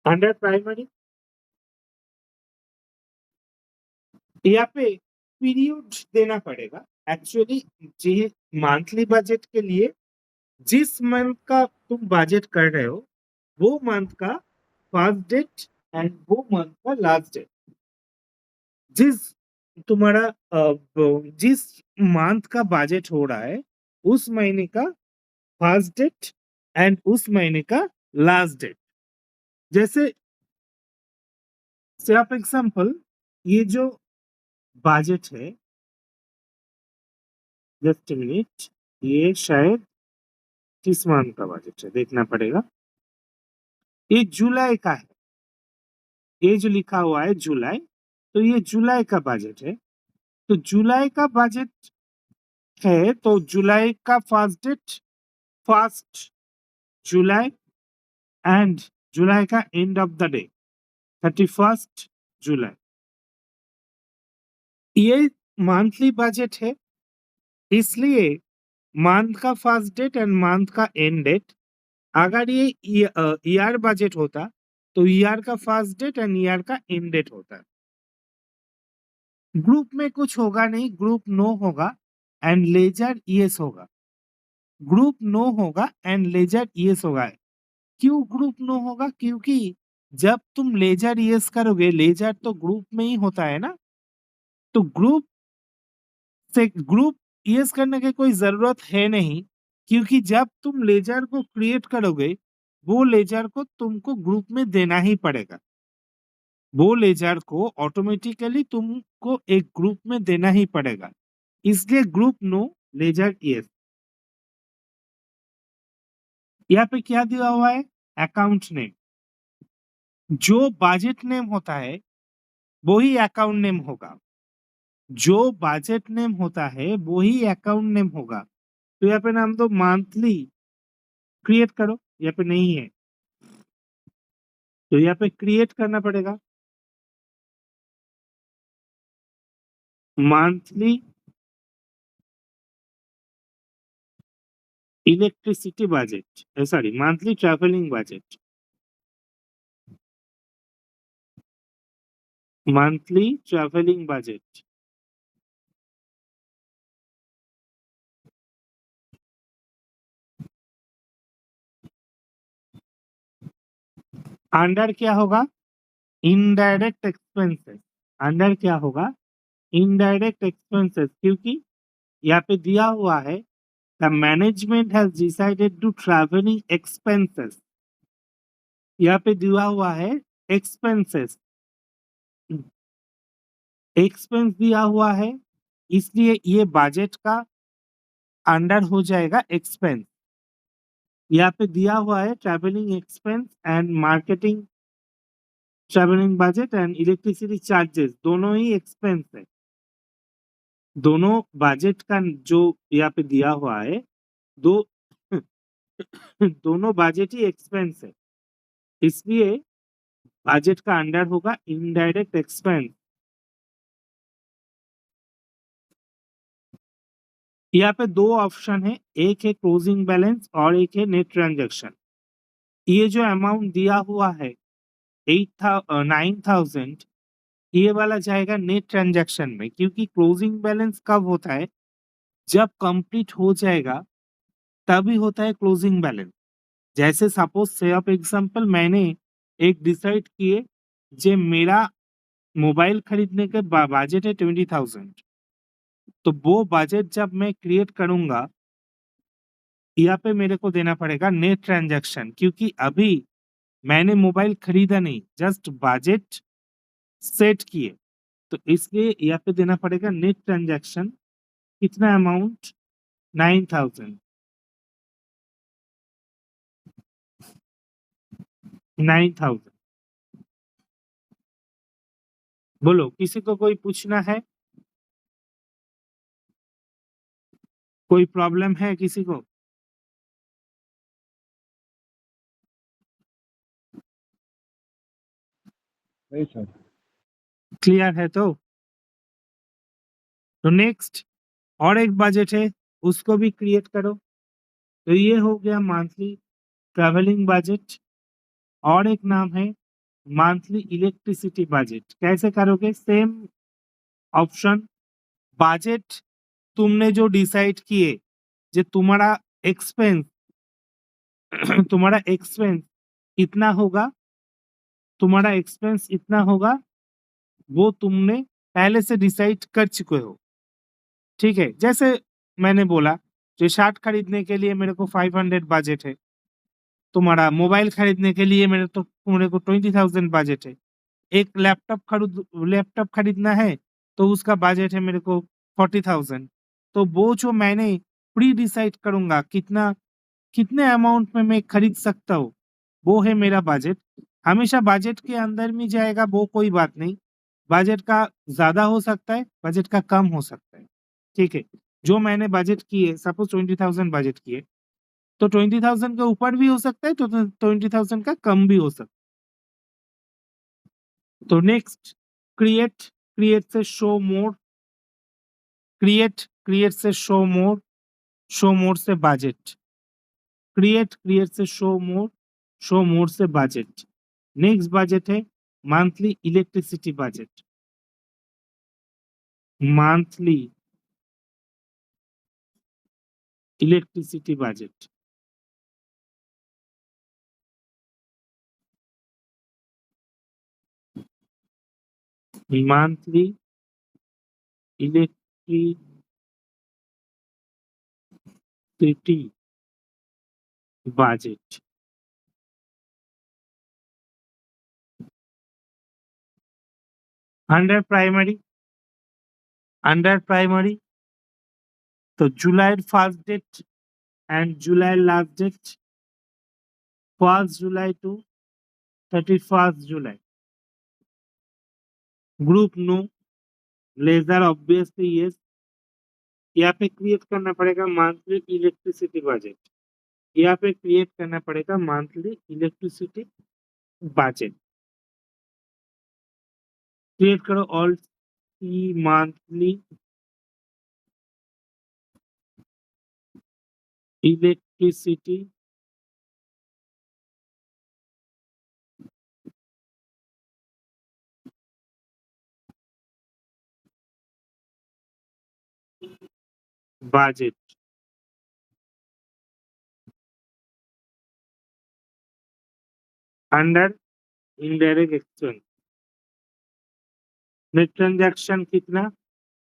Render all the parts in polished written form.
Under primary यहाँ पे period देना पड़ेगा एक्चुअली। जी, मंथली बजट के लिए जिस मंथ का तुम बजट कर रहे हो वो मंथ का फर्स्ट डेट एंड वो मंथ का लास्ट डेट, जिस तुम्हारा जिस मंथ का बजट हो रहा है उस महीने का फर्स्ट डेट एंड उस महीने का लास्ट डेट। जैसे सिर्फ एग्जांपल, ये जो बजट है, जस्ट मिनट, ये शायद किस मंथ का बजट है देखना पड़ेगा। ये जुलाई का है, ये जो लिखा हुआ है जुलाई, तो ये जुलाई का बजट है। तो जुलाई का बजट है तो जुलाई का फर्स्ट डेट फर्स्ट जुलाई एंड जुलाई का एंड ऑफ द डे 31 जुलाई। ये मंथली बजट है, इसलिए मंथ का फर्स्ट डेट एंड मंथ का एंड डेट। अगर ये ईयर बजट होता तो ईयर का फर्स्ट डेट एंड ईयर का एंड डेट होता। ग्रुप में कुछ होगा नहीं, ग्रुप नो होगा एंड लेजर यस होगा। ग्रुप नो होगा एंड लेजर यस होगा। क्यों ग्रुप नो होगा? क्योंकि जब तुम लेजर यस करोगे, लेजर तो ग्रुप में ही होता है ना, तो ग्रुप से ग्रुप यस करने की कोई जरूरत है नहीं, क्योंकि जब तुम लेजर को क्रिएट करोगे वो लेजर को तुमको ग्रुप में देना ही पड़ेगा। वो लेजर को ऑटोमेटिकली तुमको एक ग्रुप में देना ही पड़ेगा, इसलिए ग्रुप नो लेजर यस। यहाँ पे क्या दिया हुआ है? Account name. जो बजट नेम होता है वो ही अकाउंट नेम होगा, जो बजट नेम होता है वो ही अकाउंट नेम होगा। तो यहाँ पे नाम तो मंथली क्रिएट करो, यहाँ पे नहीं है तो यहाँ पे क्रिएट करना पड़ेगा monthly electricity budget, sorry monthly travelling budget, monthly travelling budget. Under क्या होगा? Indirect expenses. अंडर क्या होगा? इनडायरेक्ट एक्सपेंसेस, क्योंकि यहाँ पे दिया हुआ है the management has decided to travelling expenses. यहाँ पे दिया हुआ है एक्सपेंसेस, एक्सपेंस दिया हुआ है, इसलिए ये बजट का अंडर हो जाएगा एक्सपेंस। यहाँ पे दिया हुआ है travelling expense and marketing travelling budget and electricity charges, दोनों ही एक्सपेंस है। दोनों बजट का जो यहाँ पे दिया हुआ है, दो दोनों बजट ही एक्सपेंस है, इसलिए बजट का अंडर होगा इनडायरेक्ट एक्सपेंस। यहाँ पे दो ऑप्शन है, एक है क्लोजिंग बैलेंस और एक है नेट ट्रांजैक्शन। ये जो अमाउंट दिया हुआ है 9,000, ये वाला जाएगा नेट ट्रांजैक्शन में, क्योंकि क्लोजिंग बैलेंस कब होता है? जब कंप्लीट हो जाएगा तभी होता है क्लोजिंग बैलेंस। जैसे सपोज से ऑफ एग्जांपल, मैंने एक डिसाइड किए जे मेरा मोबाइल खरीदने के बजट है 20,000, तो वो बजट जब मैं क्रिएट करूंगा यहाँ पे मेरे को देना पड़ेगा नेट ट्रांजैक्शन, क्योंकि अभी मैंने मोबाइल खरीदा नहीं, जस्ट बजट सेट किए, तो इसलिए यहाँ पे देना पड़ेगा नेट ट्रांजैक्शन। कितना अमाउंट? 9,000। 9,000। बोलो, किसी को कोई पूछना है? कोई प्रॉब्लम है किसी को? नहीं सर। क्लियर है? तो नेक्स्ट और एक बजट है, उसको भी क्रिएट करो। तो ये हो गया मंथली ट्रैवलिंग बजट। और एक नाम है मंथली इलेक्ट्रिसिटी बजट कैसे करोगे? सेम ऑप्शन, बजट तुमने जो डिसाइड किए, जो तुम्हारा एक्सपेंस तुम्हारा एक्सपेंस इतना होगा, तुम्हारा एक्सपेंस इतना होगा, वो तुमने पहले से डिसाइड कर चुके हो। ठीक है, जैसे मैंने बोला जो शर्ट खरीदने के लिए मेरे को 500 बजट है, तुम्हारा मोबाइल खरीदने के लिए मेरे को 20,000 बजट है, एक लैपटॉप खरीदना है तो उसका बजट है मेरे को 40,000। तो वो जो मैंने प्री डिसाइड करूंगा कितना कितने अमाउंट में मैं खरीद सकता हूँ, वो है मेरा बजट। हमेशा बजट के अंदर में जाएगा, वो कोई बात नहीं। बजट का ज्यादा हो सकता है, बजट का कम हो सकता है। ठीक है, जो मैंने बजट किए, सपोज 20,000 बजट किए, तो 20,000 के ऊपर भी हो सकता है, तो 20,000 का कम भी हो सकता है। तो नेक्स्ट, क्रिएट क्रिएट से शो मोर, क्रिएट से शो मोर से बजट, क्रिएट से शो मोर से बजट। नेक्स्ट बजट है monthly electricity budget, monthly electricity budget. Monthly electricity budget. Under primary तो जुलाई फर्स्ट डेट एंड जुलाई लास्ट डेट, 1 जुलाई टू 31 जुलाई। Group no, ledger obviously yes. यहाँ पे क्रिएट करना पड़ेगा मंथली इलेक्ट्रिसिटी बजट, यहाँ पे क्रिएट करना पड़ेगा मंथली इलेक्ट्रिसिटी बजट। क्रिएट करो alt C monthly electricity budget. Under indirect expense, net transaction कितना?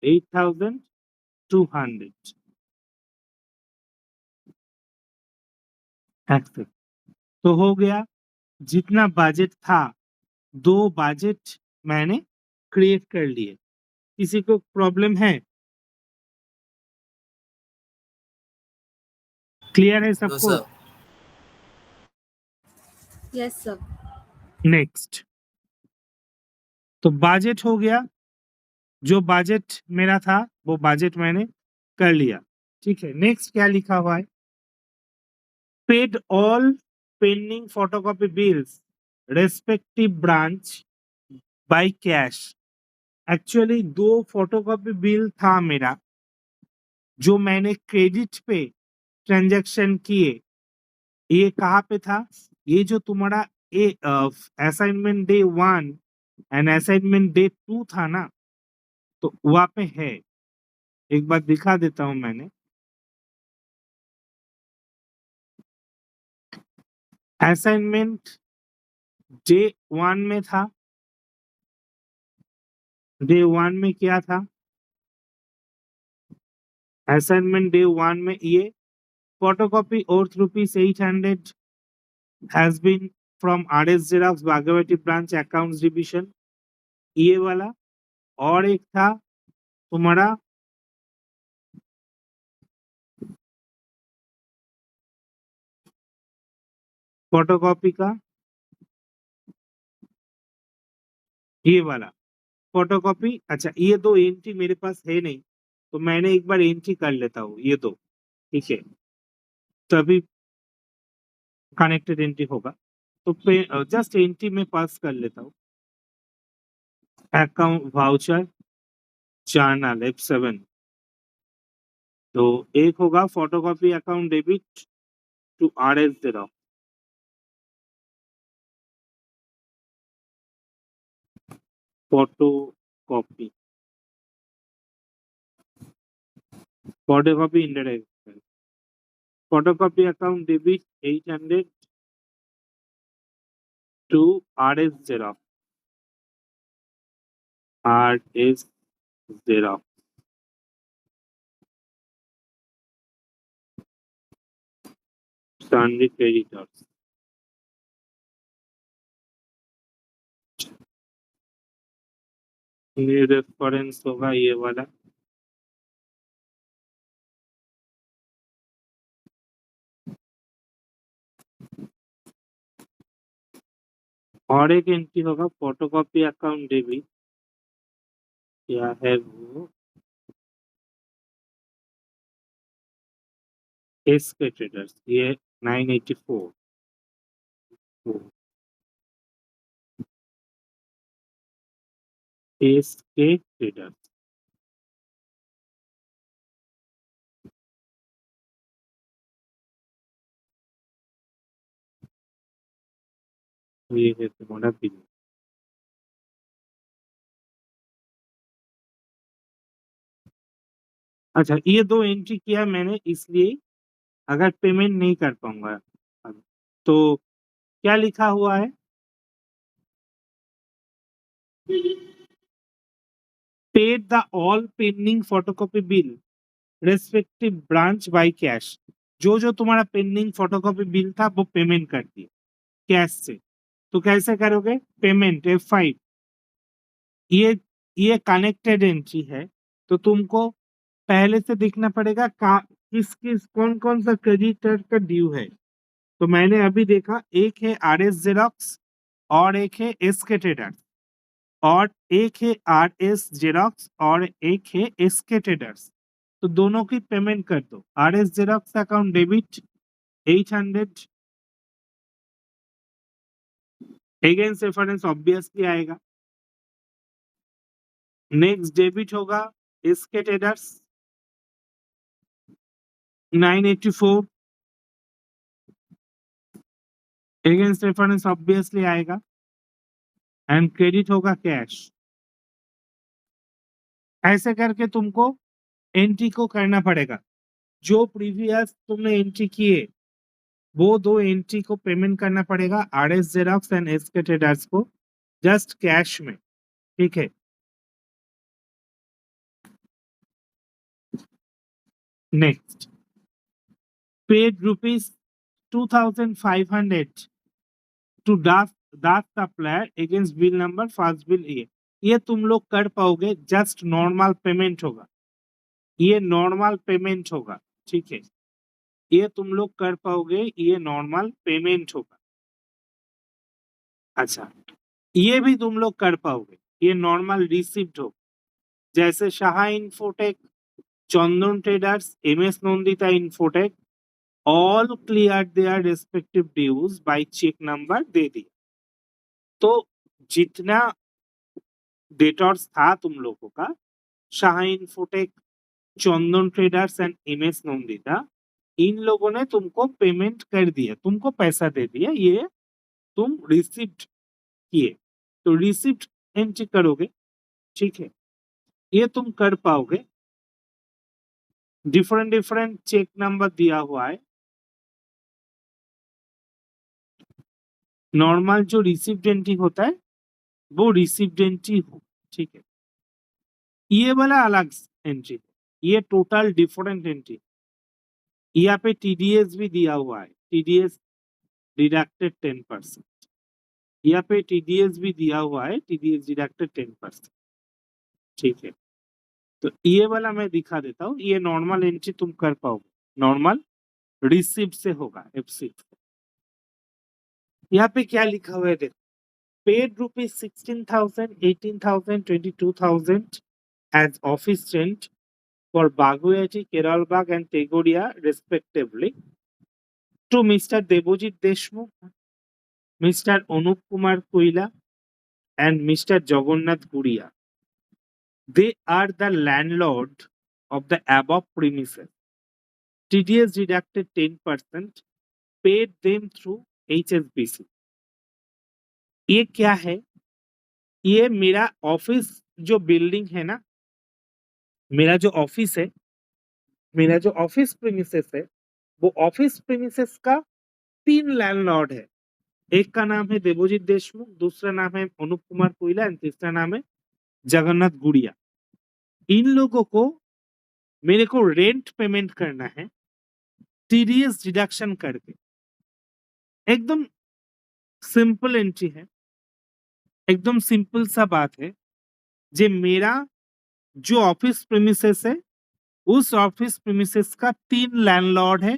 8,200। एक्सेप्ट। तो हो गया, जितना बजट था, 2 बजट मैंने क्रिएट कर लिए। किसी को प्रॉब्लम है? क्लियर है No, सबको? sir. Yes, sir. नेक्स्ट, तो बजट हो गया, जो बजट मेरा था वो बजट मैंने कर लिया। ठीक है, नेक्स्ट क्या लिखा हुआ है? Paid all pending photocopy bills respective branch by cash. Actually 2 photocopy bill था मेरा, जो मैंने क्रेडिट पे ट्रांजैक्शन किए। ये कहाँ पे था? ये जो तुम्हारा assignment day 1 and assignment day 2 था ना, तो वहाँ पे है। एक बार दिखा देता हूँ मैंने। असाइनमेंट डे 1 में था, डे 1 में क्या था? असाइनमेंट डे 1 में ये photocopy worth ₹800 has been from RS Xerox Baguiati branch accounts division, ये वाला। और एक था तुम्हारा फोटोकॉपी का, ये वाला फोटोकॉपी। अच्छा, ये 2 एंट्री मेरे पास है नहीं, तो मैंने एक बार एंट्री कर लेता हूँ ये 2। ठीक है, तभी कनेक्टेड एंट्री होगा। तो जस्ट एंट्री में पास कर लेता हूँ। अकाउंट वाउचर जर्नल F7, तो एक होगा photocopy account debit to RS Xerox। photocopy, photocopy indirect expense. Photocopy account debit 800 to RS Xerox. RS Xerox. Sundry creditors. ये रेफरेंस होगा ये वाला. और एक एंट्री होगा फोटोकॉपी अकाउंट डेबिट. क्या है वो? एस के ट्रेडर्स. ये 984. एस के ट्रेडर्स. ये है तुम्हारा बिल. अच्छा, ये दो एंट्री किया मैंने इसलिए अगर पेमेंट नहीं कर पाऊंगा तो क्या लिखा हुआ है? Paid the all pending photocopy bill respective branch by cash. जो जो तुम्हारा पेंडिंग फोटोकॉपी बिल था वो पेमेंट कर दिए कैश से. तो कैसे करोगे पेमेंट? F5. ये कनेक्टेड एंट्री है तो तुमको पहले से देखना पड़ेगा किस किस कौन कौन सा क्रेडिटर का ड्यू है. तो मैंने अभी देखा एक है RS जेरोक्स और एक है SK ट्रेडर्स और एक है RS जेरोक्स और एक है SK ट्रेडर्स. तो दोनों की पेमेंट कर दो. RS xerox account debit 800 against reference obviously आएगा. नेक्स्ट डेबिट होगा SK traders 984 against reference obviously आएगा. एंड क्रेडिट होगा कैश. ऐसे करके तुमको एंट्री को करना पड़ेगा. जो प्रीवियस तुमने एंट्री किए वो दो एंट्री को पेमेंट करना पड़ेगा RS Xerox and SK traders को जस्ट कैश में. ठीक है. Next paid ₹2,500 to Das supplier against bill number first bill. ये तुम लोग कर पाओगे. जस्ट नॉर्मल पेमेंट होगा. ये नॉर्मल पेमेंट होगा. ठीक है. ये तुम लोग कर पाओगे. ये नॉर्मल पेमेंट होगा. अच्छा, ये भी तुम लोग कर पाओगे. ये नॉर्मल रिसिप्ट हो. जैसे Shah infotech, Chandan traders, MS Nandita infotech all clear their respective dues by cheque number दे दिया. तो जितना डेटर्स था तुम लोगों का, Shah infotech, Chandan traders and MS Nandita, इन लोगों ने तुमको पेमेंट कर दिया. तुमको पैसा दे दिया. ये तुम रिसिप्ट किए. तो रिसिप्ट एंट्री करोगे. ठीक है. ये तुम कर पाओगे. डिफरेंट डिफरेंट चेक नंबर दिया हुआ है. नॉर्मल जो रिसिप्ट एंट्री होता है वो रिसिप्ट एंट्री हो. ठीक है. ये वाला अलग एंट्री. ये टोटल डिफरेंट एंट्री. यहाँ पे TDS भी दिया हुआ है. TDS deducted 10%. यहाँ पे TDS भी दिया हुआ है. TDS deducted 10%. ठीक है. तो ये वाला मैं दिखा देता हूँ. ये नॉर्मल एंट्री तुम कर पाओगे. नॉर्मल रिसिप्ट से होगा. FC. यहाँ पे क्या लिखा हुआ है देखो. Paid ₹16,000, 18,000, 22,000 as office rent for Baguiati, Keralbag and Tegoria respectively to Mr. Debojit Deshmukh, Mr. Anup Kumar Koila and Mr. Jagannath Guria. They are the landlord of the above premises. TDS deducted 10%, paid them through HSBC. ये क्या है? ये मेरा office जो building है ना, मेरा जो ऑफिस है, मेरा जो ऑफिस प्रीमिसेस है, वो ऑफिस प्रीमिसेस का 3 लैंडलॉर्ड है। एक का नाम है देवजीत देशमुख, दूसरा नाम है अनुप कुमार कोइला एंड तीसरा नाम है जगन्नाथ गुड़िया। इन लोगों को मेरे को रेंट पेमेंट करना है टीडीएस डिडक्शन करके। एकदम सिंपल एंट्री है, एकदम सिंपल सा बात है। जे मेरा जो ऑफिस प्रीमिसेस है, उस ऑफिस प्रीमिसेस का 3 लैंडलॉर्ड है।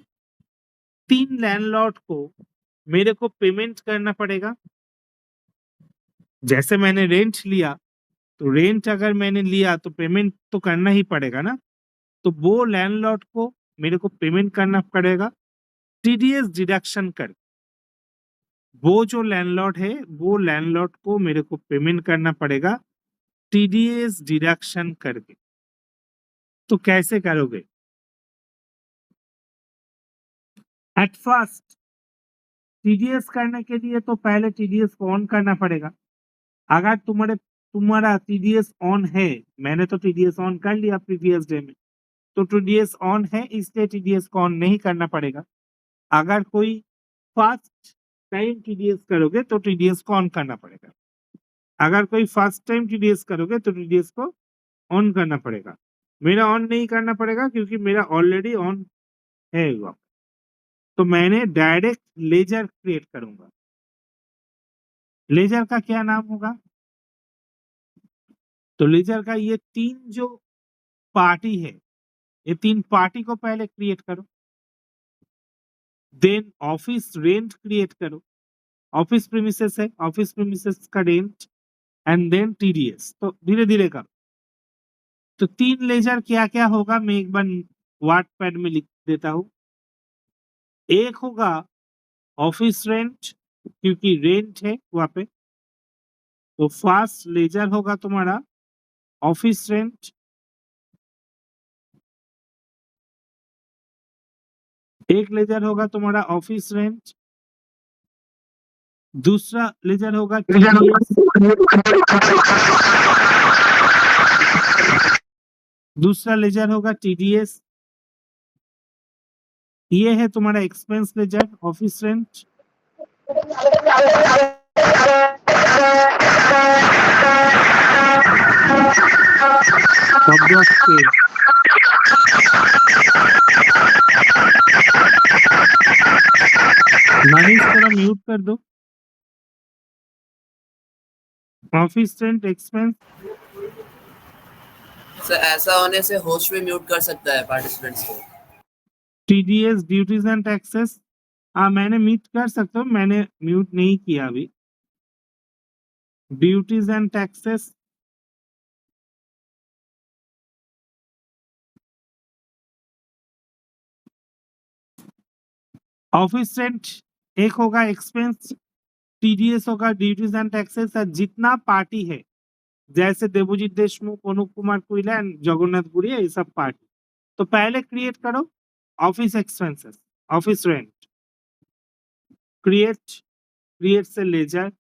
3 लैंडलॉर्ड को मेरे को पेमेंट करना पड़ेगा। जैसे मैंने रेंट लिया, तो रेंट अगर मैंने लिया तो पेमेंट तो करना ही पड़ेगा ना। तो वो लैंडलॉर्ड को मेरे को पेमेंट करना पड़ेगा टीडीएस डिडक्शन कर। वो जो लैंडलॉर्ड है, वो लैंडलॉर्ड को मेरे को पेमेंट करना पड़ेगा टीडीएस डिडक्शन करके। तो कैसे करोगे? एट फर्स्ट टीडीएस करने के लिए तो पहले टीडीएस को ऑन करना पड़ेगा। अगर तुम्हारा टीडीएस ऑन है, मैंने तो टीडीएस ऑन कर लिया प्रीवियस डे में, तो टीडीएस ऑन है इसलिए टीडीएस को ऑन नहीं करना पड़ेगा। अगर कोई फर्स्ट टाइम टीडीएस करोगे तो टीडीएस को ऑन करना पड़ेगा। अगर कोई फर्स्ट टाइम टीडीएस करोगे तो टीडीएस को ऑन करना पड़ेगा। मेरा ऑन नहीं करना पड़ेगा क्योंकि मेरा ऑलरेडी ऑन है हुआ। तो मैंने डायरेक्ट लेजर क्रिएट करूंगा। लेजर का क्या नाम होगा? तो लेजर का ये 3 जो पार्टी है, ये 3 पार्टी को पहले क्रिएट करो, देन ऑफिस रेंट क्रिएट करो। ऑफिस प्रीमिसेस है, ऑफिस प्रीमिसेस का रेंट एंड देन टीडीएस। तो धीरे धीरे करो। तो 3 लेजर क्या क्या होगा मैं एक बार वाटपैड में लिख देता हूं। एक होगा ऑफिस रेंट, क्योंकि रेंट है वहां पे। तो फर्स्ट लेजर होगा तुम्हारा ऑफिस रेंट। एक लेजर होगा तुम्हारा ऑफिस रेंट, दूसरा लेजर होगा टीडीएस, दूसरा लेजर होगा टीडीएस। ये है तुम्हारा expense ledger office rent. Manish थोड़ा म्यूट कर दो। Office rent expense. सर ऐसा होने से होस्ट भी म्यूट कर सकता है पार्टिसिपेंट्स को। TDS duties and taxes. हाँ, मैंने म्यूट कर सकता हूँ, मैंने म्यूट नहीं किया अभी। Duties and taxes. Office rent एक होगा एक्सपेंस, टीडीएस होगा ड्यूटीज एंड टैक्सेस। जितना पार्टी है, जैसे देवजीत देशमुख, अनुप कुमार कोइला एंड जगन्नाथ गुड़िया, ये सब पार्टी। तो पहले क्रिएट करो office expenses, office rent. Create से ledger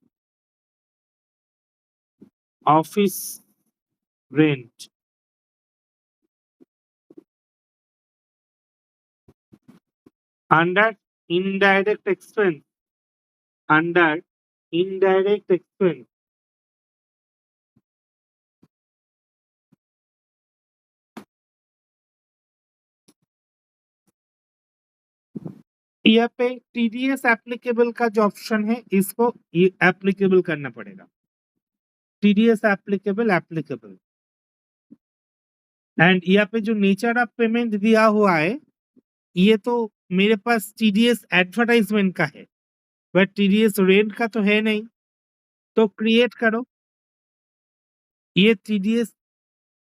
office rent. Under indirect expense, under indirect expense यहाँ पे टीडीएस एप्लीकेबल का जो ऑप्शन है, इसको ये एप्लीकेबल करना पड़ेगा। TDS applicable applicable. एंड यहाँ पे जो नेचर ऑफ पेमेंट दिया हुआ है, ये तो मेरे पास टीडीएस एडवर्टाइजमेंट का है, बट टीडीएस रेंट का तो है नहीं। तो क्रिएट करो। ये टीडीएस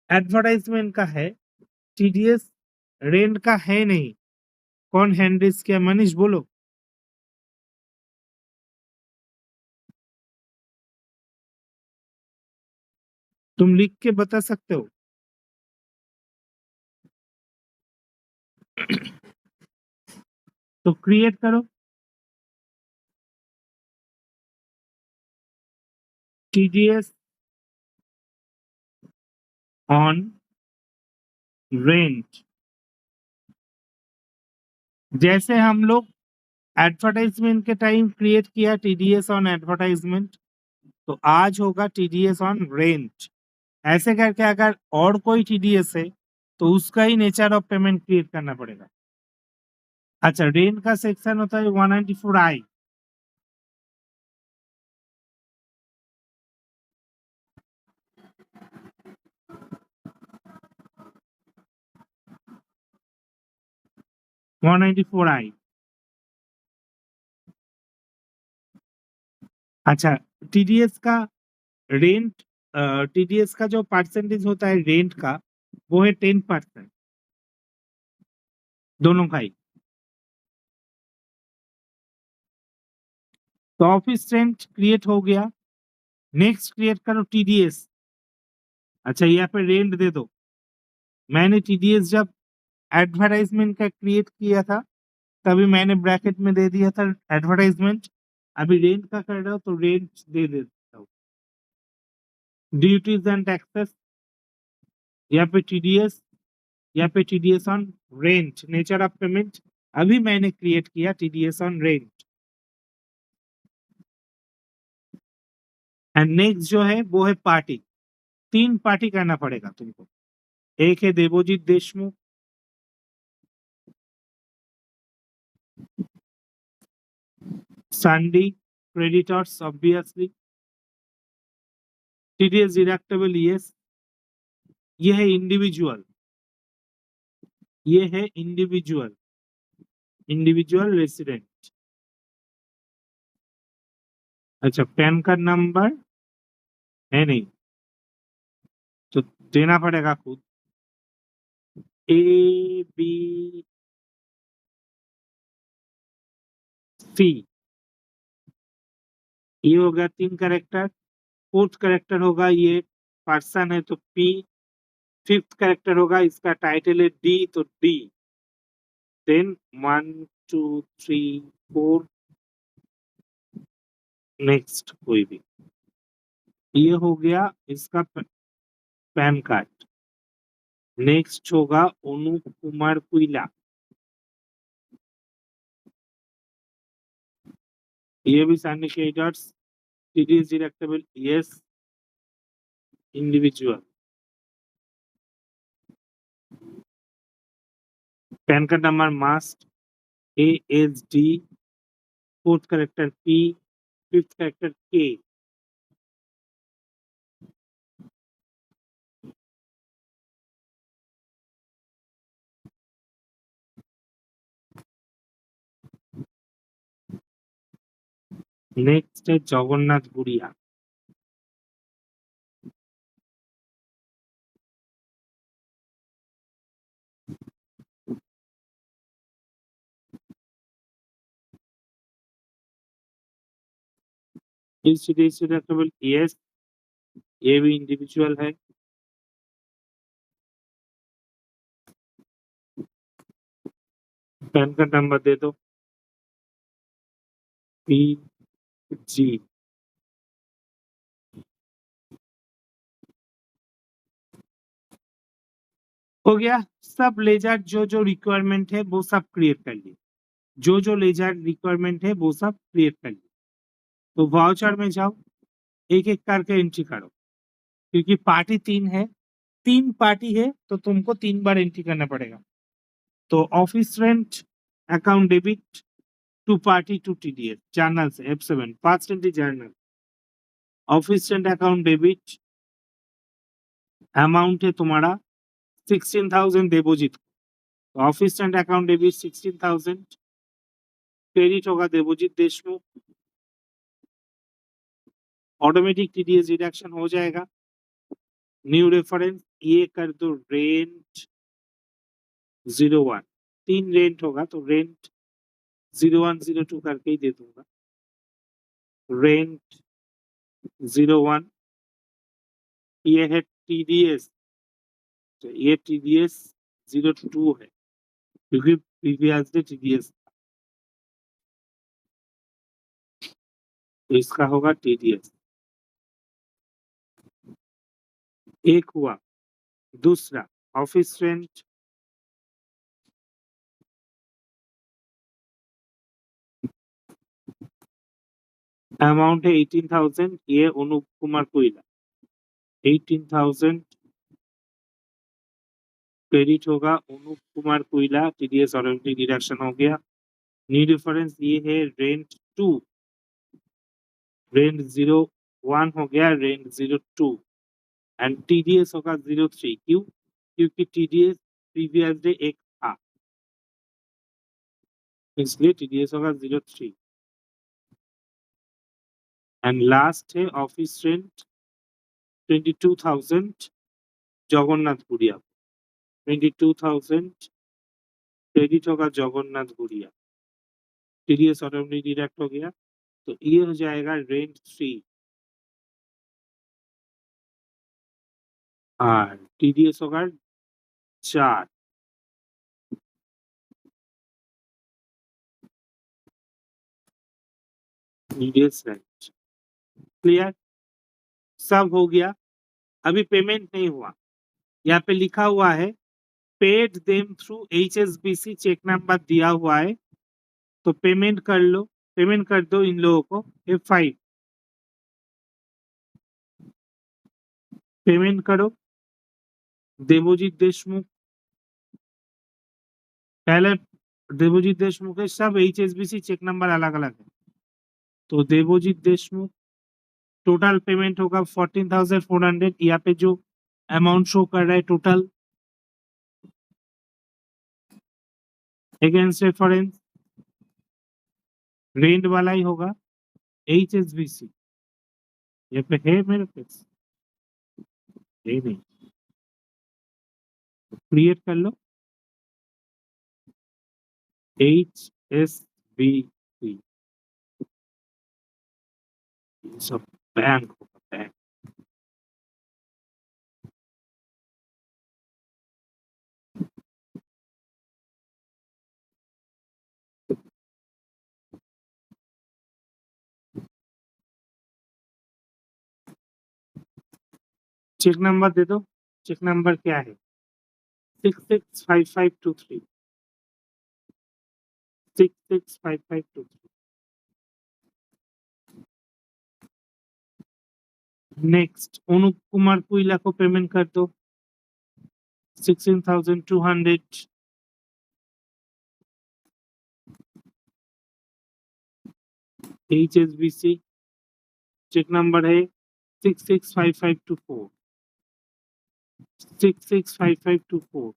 एडवर्टाइजमेंट का है, टीडीएस रेंट का है नहीं। कौन हैंड रेज किया? मनीष बोलो। तुम लिख के बता सकते हो। तो क्रिएट करो टीडीएस ऑन रेंट। जैसे हम लोग एडवर्टाइजमेंट के टाइम क्रिएट किया टीडीएस ऑन एडवर्टाइजमेंट, तो आज होगा टीडीएस ऑन रेंट। ऐसे करके अगर और कोई टीडीएस है तो उसका ही नेचर ऑफ पेमेंट क्रिएट करना पड़ेगा। अच्छा, रेंट का सेक्शन होता है 194I। I। अच्छा, टीडीएस का रेंट, टीडीएस का जो परसेंटेज होता है रेंट का, वो है 10%, दोनों का ही। तो ऑफिस रेंट क्रिएट हो गया। नेक्स्ट क्रिएट करो टीडीएस। अच्छा, यहाँ पे रेंट दे दो। मैंने टीडीएस जब एडवर्टाइजमेंट का क्रिएट किया था तभी मैंने ब्रैकेट में दे दिया था एडवर्टाइजमेंट। अभी रेंट का कर रहा हूँ तो रेंट दे देता हूँ। ड्यूटीज एंड टैक्सेस, यहाँ पे टीडीएस, यहाँ पे TDS on rent, nature of payment अभी मैंने क्रिएट किया TDS on rent. And next जो है वो है पार्टी। 3 पार्टी करना पड़ेगा तुमको। एक है Debojit Deshmukh, sundry creditors obviously, TDS deductible yes, ये है इंडिविजुअल, ये है इंडिविजुअल, इंडिविजुअल रेसिडेंट। अच्छा, पैन कार्ड नंबर है नहीं तो देना पड़ेगा खुद। ए बी सी, ये हो गया 3 कैरेक्टर। 4th कैरेक्टर होगा, ये पर्सन है तो पी। 5th कैरेक्टर होगा, इसका टाइटल है डी तो डी। देन 1 2 3 4, नेक्स्ट कोई भी। ये हो गया इसका पैन कार्ड। नेक्स्ट होगा अनूप कुमार कुइला, ये भी सैनिकेटर्स, TDS deductible yes, individual. PAN card number must A S D, 4th character P, 5th character K. Next है जगन्नाथ गुड़िया। टीडीएस डिडक्टेबल यस, ये भी इंडिविजुअल है। पैन कार्ड नंबर दे दो, पी जी। हो गया। सब लेजर जो जो रिक्वायरमेंट है वो सब क्रिएट कर लिए, जो जो लेजर रिक्वायरमेंट है वो सब क्रिएट कर लिए। तो वाउचर में जाओ, एक एक करके एंट्री करो, क्योंकि पार्टी 3 है, 3 पार्टी है तो तुमको 3 बार एंट्री करना पड़ेगा। तो office rent account debit to party to TDS, journal से F7 first entry journal. Office rent account debit, amount है तुम्हारा 16,000 deposit. Office rent account debit 16,000, credit होगा Debojit Deshmukh. Automatic TDS deduction हो जाएगा। न्यू रेफरेंस ये कर दो, रेंट 01, 3 रेंट होगा तो रेंट 01 02 करके ही दे दूंगा। रेंट 01, ये है टीडीएस, तो ये टीडीएस 02 है क्योंकि प्रीवियस डे टीडीएस, तो इसका होगा टीडीएस। एक हुआ। दूसरा ऑफिस रेंट, अमाउंट है 18,000, ये अनुप कुमार कोयला 18,000 क्रेडिट होगा अनुप कुमार कोयला, टीडीएस ऑलरेडी डिडक्शन हो गया। न्यू डिफरेंस ये है रेंट 2, रेंट 01 हो गया, रेंट 02 एंड टीडीएस होगा 03। क्यों? क्योंकि टीडीएस प्रीवियस डे एक था, इसलिए टीडीएस होगा 03। एंड लास्ट है ऑफिस रेंट 22,000 जगन्नाथ गुड़िया, 22,000 क्रेडिट होगा जगन्नाथ गुड़िया, टीडीएस ऑटोमेटिक डिडक्ट हो गया, तो ये हो जाएगा रेंट 3 और टीडीएस होगा 4। टीडीएस रेंट क्लियर, सब हो गया। अभी पेमेंट नहीं हुआ, यहाँ पे लिखा हुआ है paid them through HSBC, cheque number दिया हुआ है, तो पेमेंट कर लो, पेमेंट कर दो इन लोगों को। F5 पेमेंट करो। देवोजीत देशमुख, पहले देवोजीत देशमुख है, सब HSBC चेक नंबर अलग अलग है, तो देवोजीत देशमुख टोटल पेमेंट होगा 14,400। यहाँ पे जो अमाउंट शो कर रहा है टोटल अगेंस्ट रेफरेंस रेंट वाला ही होगा HSBC। ये पे है मेरे पास, ये नहीं, क्रिएट कर लो HSBC, सब बैंक होगा, बैंक। चेक नंबर दे दो, चेक नंबर क्या है 665523, 665523। नेक्स्ट अनुप कुमार कोयला को पेमेंट कर दो 16,200। HSBC चेक नंबर है 665524, 665524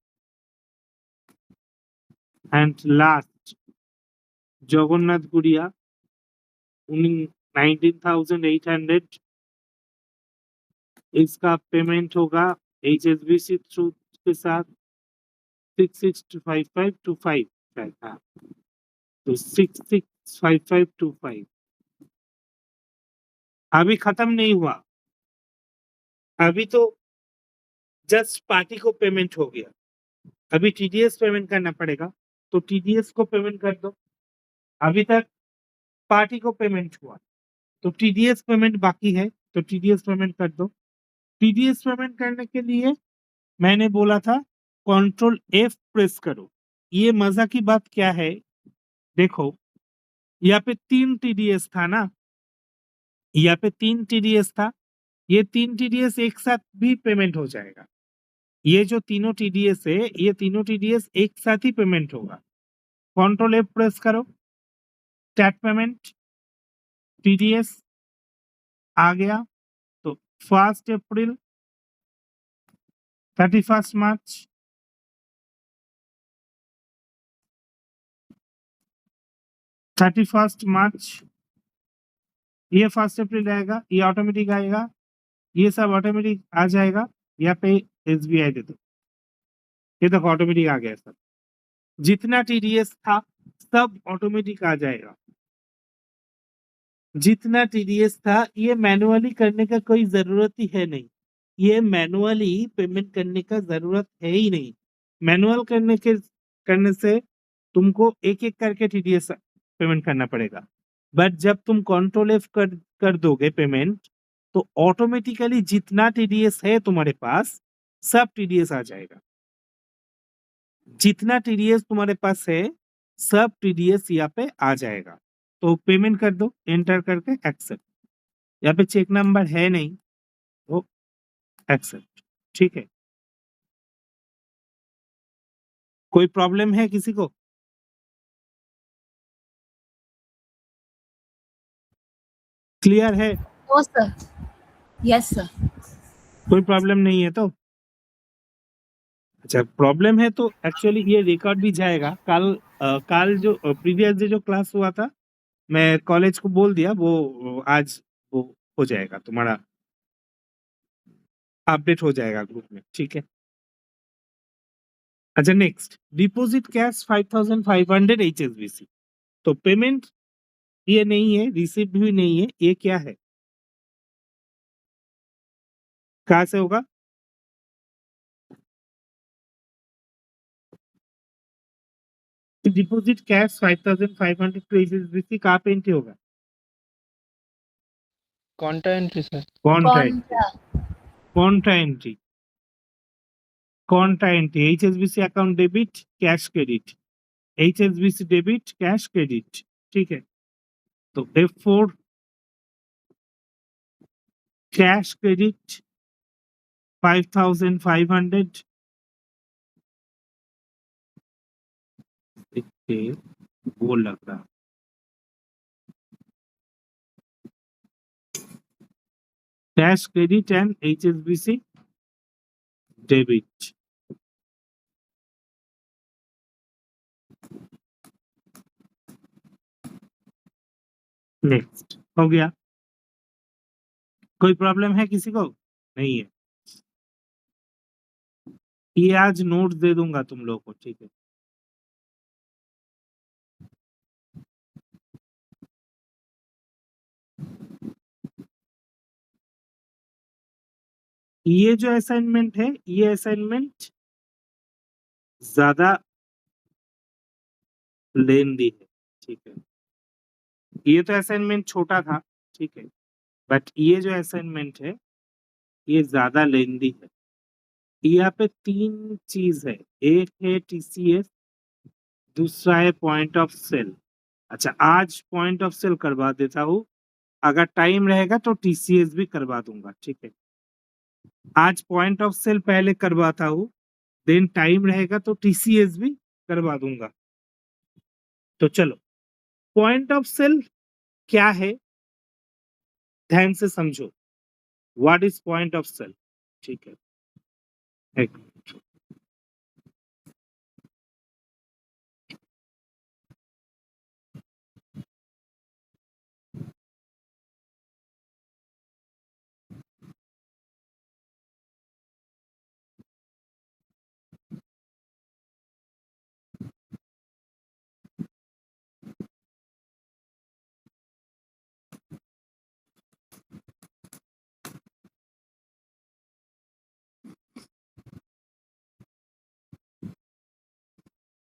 एंड लास्ट जगन्नाथ गुड़िया 19,800, इसका पेमेंट होगा HSBC थ्रू के साथ 665525, हाँ तो 665525 अभी खत्म नहीं हुआ, अभी तो जस्ट पार्टी को पेमेंट हो गया, अभी टीडीएस पेमेंट करना पड़ेगा, तो टीडीएस को पेमेंट कर दो। अभी तक पार्टी को पेमेंट हुआ, तो टीडीएस पेमेंट बाकी है, तो टीडीएस पेमेंट कर दो। टीडीएस पेमेंट करने के लिए मैंने बोला था कंट्रोल F प्रेस करो। ये मजा की बात क्या है, देखो यहाँ पे 3 टीडीएस था ना, यहाँ पे 3 टीडीएस था, ये 3 टीडीएस एक साथ भी पेमेंट हो जाएगा। ये जो तीनों टीडीएस है, ये तीनों टीडीएस एक साथ ही पेमेंट होगा। कंट्रोल F प्रेस करो, स्टार्ट पेमेंट, टीडीएस आ गया, तो 1 अप्रैल, 31 मार्च, 31 मार्च, ये 1 अप्रैल आएगा, ये ऑटोमेटिक आएगा, ये सब ऑटोमेटिक आ जाएगा। यहाँ पे SBI दे दो, ये देखो ऑटोमेटिक आ गया सब, जितना टीडीएस था सब ऑटोमेटिक आ जाएगा। जितना टीडीएस था ये मैनुअली करने का कोई जरूरत ही है नहीं, ये मैनुअली पेमेंट करने का जरूरत है ही नहीं। मैनुअल करने से तुमको एक एक करके टीडीएस पेमेंट करना पड़ेगा, बट जब तुम कंट्रोल F कर दोगे पेमेंट, तो ऑटोमेटिकली जितना टीडीएस है तुम्हारे पास सब टीडीएस आ जाएगा। जितना टीडीएस तुम्हारे पास है सब टीडीएस यहाँ पे आ जाएगा। तो पेमेंट कर दो, एंटर करके एक्सेप्ट। यहाँ पे चेक नंबर है नहीं, तो एक्सेप्ट। ठीक है, कोई प्रॉब्लम है किसी को? क्लियर है? No sir, yes sir. कोई प्रॉब्लम नहीं है तो? अच्छा, प्रॉब्लम है तो एक्चुअली ये रिकॉर्ड भी जाएगा। कल जो प्रीवियस डे जो क्लास हुआ था, मैं कॉलेज को बोल दिया, वो आज वो हो जाएगा, तुम्हारा अपडेट हो जाएगा ग्रुप में। ठीक है, अच्छा नेक्स्ट, डिपॉजिट कैश 5500 HSBC। तो पेमेंट ये नहीं है, रिसिप्ट भी नहीं है, ये क्या है? कहाँ से होगा? डिपॉजिट कैश 5500 टू HSBC कहाँ पे एंट्री होगा? Contra entry sir. Contra entry, Contra entry. HSBC account debit, cash credit, HSBC debit, cash credit. ठीक है, तो F4 कैश क्रेडिट 5500। वो लग रहा, cash credit and HSBC debit. Next हो गया। कोई प्रॉब्लम है किसी को? नहीं है, ये आज नोट दे दूंगा तुम लोगों को। ठीक है, ये जो असाइनमेंट है, ये असाइनमेंट ज्यादा लेंदी है। ठीक है, ये तो असाइनमेंट छोटा था, ठीक है, बट ये जो असाइनमेंट है ये ज्यादा लेंदी है। यहाँ पे 3 चीज है, एक है TCS, दूसरा है पॉइंट ऑफ सेल। अच्छा, आज पॉइंट ऑफ सेल करवा देता हूँ, अगर टाइम रहेगा तो TCS भी करवा दूंगा। ठीक है, आज पॉइंट ऑफ सेल पहले करवाता हूँ, देन टाइम रहेगा तो TCS भी करवा दूंगा। तो चलो, पॉइंट ऑफ सेल क्या है ध्यान से समझो। What is point of sale? ठीक है, एक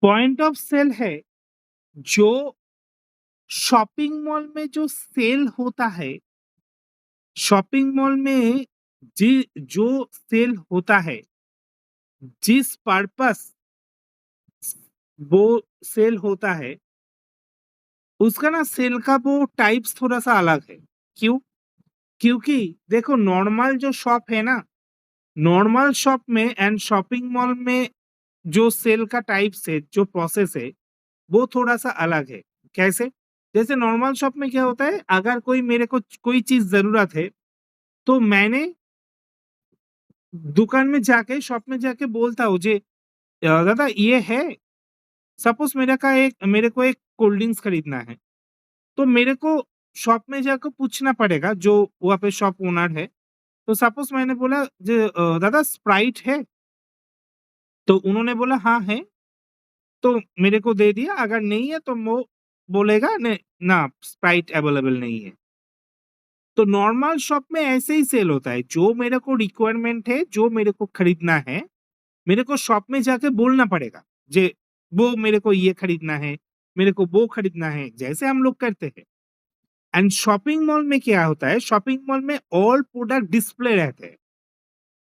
पॉइंट ऑफ सेल है जो शॉपिंग मॉल में जो सेल होता है, शॉपिंग मॉल में जो सेल होता है, जिस पर्पस वो सेल होता है, उसका ना सेल का वो टाइप्स थोड़ा सा अलग है। क्यों? क्योंकि देखो, नॉर्मल जो शॉप है ना, नॉर्मल शॉप में एंड शॉपिंग मॉल में जो सेल का टाइप्स है, जो प्रोसेस है, वो थोड़ा सा अलग है। कैसे? जैसे नॉर्मल शॉप में क्या होता है, अगर कोई मेरे को कोई चीज जरूरत है तो मैंने दुकान में जाके, शॉप में जाके बोलता हूँ जे दादा ये है। सपोज मेरे को एक कोल्ड ड्रिंक्स खरीदना है, तो मेरे को शॉप में जाकर पूछना पड़ेगा, जो वहाँ पे शॉप ओनर है। तो सपोज मैंने बोला जे दादा स्प्राइट है, तो उन्होंने बोला हाँ है, तो मेरे को दे दिया। अगर नहीं है तो वो बोलेगा ना स्प्राइट अवेलेबल नहीं है। तो नॉर्मल शॉप में ऐसे ही सेल होता है, जो मेरे को रिक्वायरमेंट है, जो मेरे को खरीदना है, मेरे को शॉप में जाके बोलना पड़ेगा जे वो मेरे को ये खरीदना है, मेरे को वो खरीदना है, जैसे हम लोग करते हैं। एंड शॉपिंग मॉल में क्या होता है, शॉपिंग मॉल में ऑल प्रोडक्ट डिस्प्ले रहते हैं।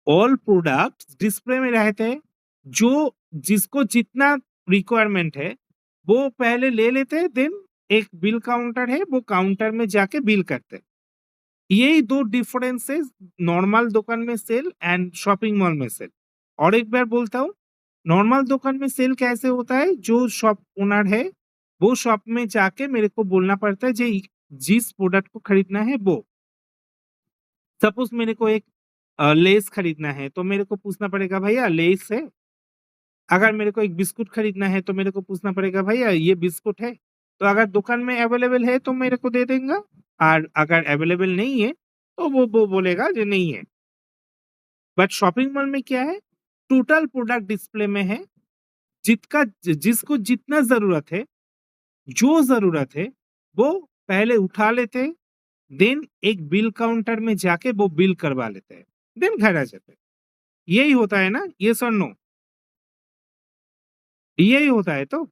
ऑल प्रोडक्ट्स डिस्प्ले में रहते हैं, जो जिसको जितना रिक्वायरमेंट है वो पहले ले लेते हैं, देन एक बिल काउंटर है, वो काउंटर में जाके बिल करते हैं। यही दो डिफरेंसेस नॉर्मल दुकान में सेल एंड शॉपिंग मॉल में सेल। और एक बार बोलता हूँ, नॉर्मल दुकान में सेल कैसे होता है, जो शॉप ओनर है वो शॉप में जाके मेरे को बोलना पड़ता है जे जिस प्रोडक्ट को खरीदना है वो। सपोज मेरे को एक लेस खरीदना है तो मेरे को पूछना पड़ेगा भैया लेस है। अगर मेरे को एक बिस्कुट खरीदना है तो मेरे को पूछना पड़ेगा भैया ये बिस्कुट है। तो अगर दुकान में अवेलेबल है तो मेरे को दे देगा, और अगर अवेलेबल नहीं है तो वो बोलेगा जो नहीं है। बट शॉपिंग मॉल में क्या है, टोटल प्रोडक्ट डिस्प्ले में है, जिसको जितना जरूरत है, जो जरूरत है वो पहले उठा लेते हैं, देन एक बिल काउंटर में जाके वो बिल करवा लेते हैं, देन घर आ जाते हैं। यही होता है ना, ये सर नो, यही होता है तो।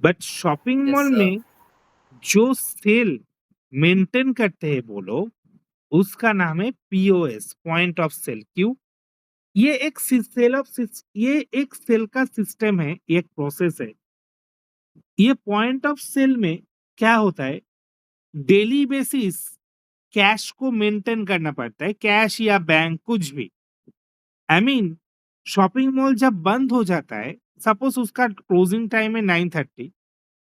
But shopping Yes, mall sir. में जो सेल मेंटेन करते हैं वो लोग, उसका नाम है पीओएस, पॉइंट ऑफ सेल। क्यों? ये एक सेल का सिस्टम है, ये एक प्रोसेस है। ये पॉइंट ऑफ सेल में क्या होता है, डेली बेसिस कैश को मेंटेन करना पड़ता है, कैश या बैंक कुछ भी। आई मीन शॉपिंग मॉल जब बंद हो जाता है, सपोज उसका क्लोजिंग टाइम है 9:30,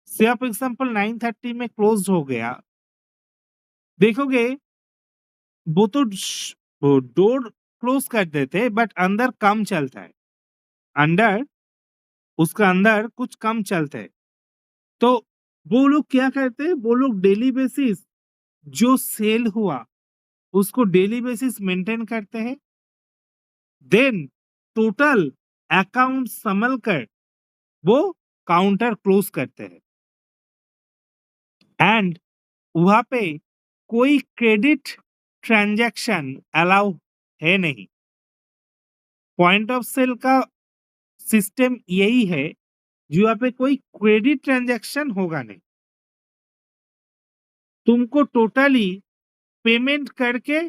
से फॉर एग्जांपल 9:30 में क्लोज हो गया, देखोगे वो तो वो डोर क्लोज कर देते हैं, बट अंदर कम चलता है, अंदर उसका अंदर कुछ कम चलता है। तो वो लोग क्या करते हैं, वो लोग डेली बेसिस जो सेल हुआ उसको डेली बेसिस मेंटेन करते हैं, देन टोटल अकाउंट संभल कर वो काउंटर क्लोज करते हैं। एंड वहां पे कोई क्रेडिट ट्रांजैक्शन अलाउ है नहीं। पॉइंट ऑफ सेल का सिस्टम यही है, जो यहाँ पे कोई क्रेडिट ट्रांजैक्शन होगा नहीं, तुमको टोटली पेमेंट करके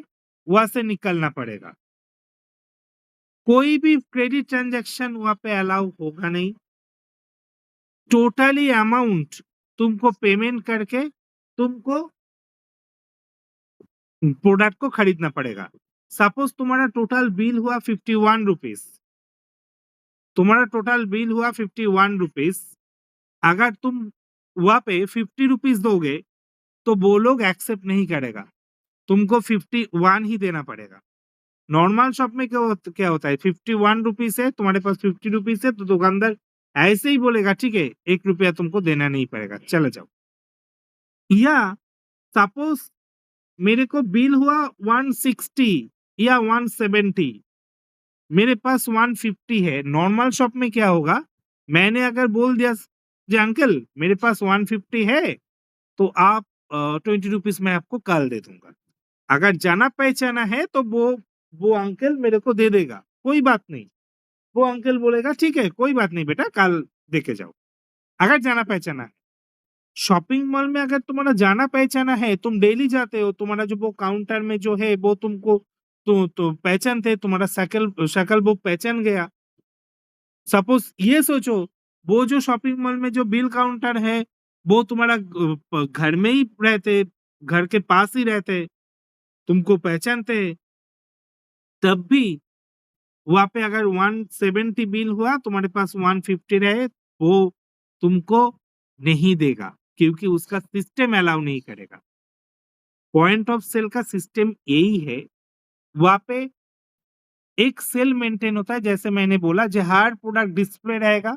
वहां से निकलना पड़ेगा। कोई भी क्रेडिट ट्रांजैक्शन वहां पे अलाउ होगा नहीं, टोटली अमाउंट तुमको पेमेंट करके तुमको प्रोडक्ट को खरीदना पड़ेगा। सपोज तुम्हारा टोटल बिल हुआ 51 रुपीज, तुम्हारा टोटल बिल हुआ 51 रुपीज। अगर तुम वहां पे 50 रुपीज दोगे तो वो लोग एक्सेप्ट नहीं करेगा, तुमको 51 ही देना पड़ेगा। नॉर्मल शॉप में क्या होता है, 51 रुपीज है, तुम्हारे पास 50 रुपीज है, तो दुकानदार ऐसे ही बोलेगा ठीक है 1 रुपया तुमको देना नहीं पड़ेगा, चले जाओ। या सपोज मेरे को बिल हुआ 160 या 170, मेरे पास 150 है। नॉर्मल शॉप में क्या होगा, मैंने अगर बोल दिया जी अंकल मेरे पास 150 है तो आप 20 रुपीज मैं आपको कल दे दूंगा। अगर जाना पहचाना है तो वो अंकल मेरे को दे देगा, कोई बात नहीं। वो अंकल बोलेगा ठीक है कोई बात नहीं बेटा कल दे के जाओ, अगर जाना पहचाना है। शॉपिंग मॉल में अगर तुम्हारा जाना पहचाना है, तुम डेली जाते हो, तुम्हारा जो वो काउंटर में जो है वो तुमको तो पहचानते, तुम्हारा शक्ल शक्ल वो पहचान गया। सपोज ये सोचो, वो जो शॉपिंग मॉल में जो बिल काउंटर है वो तुम्हारा घर में ही रहते, घर के पास ही रहते, तुमको पहचानते, तब भी वहां पे अगर 170 बिल हुआ, तुम्हारे पास 150 रहे, वो तुमको नहीं देगा, क्योंकि उसका सिस्टम अलाउ नहीं करेगा। पॉइंट ऑफ सेल का सिस्टम यही है, वहां पे एक सेल मेंटेन होता है, जैसे मैंने बोला जो हर प्रोडक्ट डिस्प्ले रहेगा,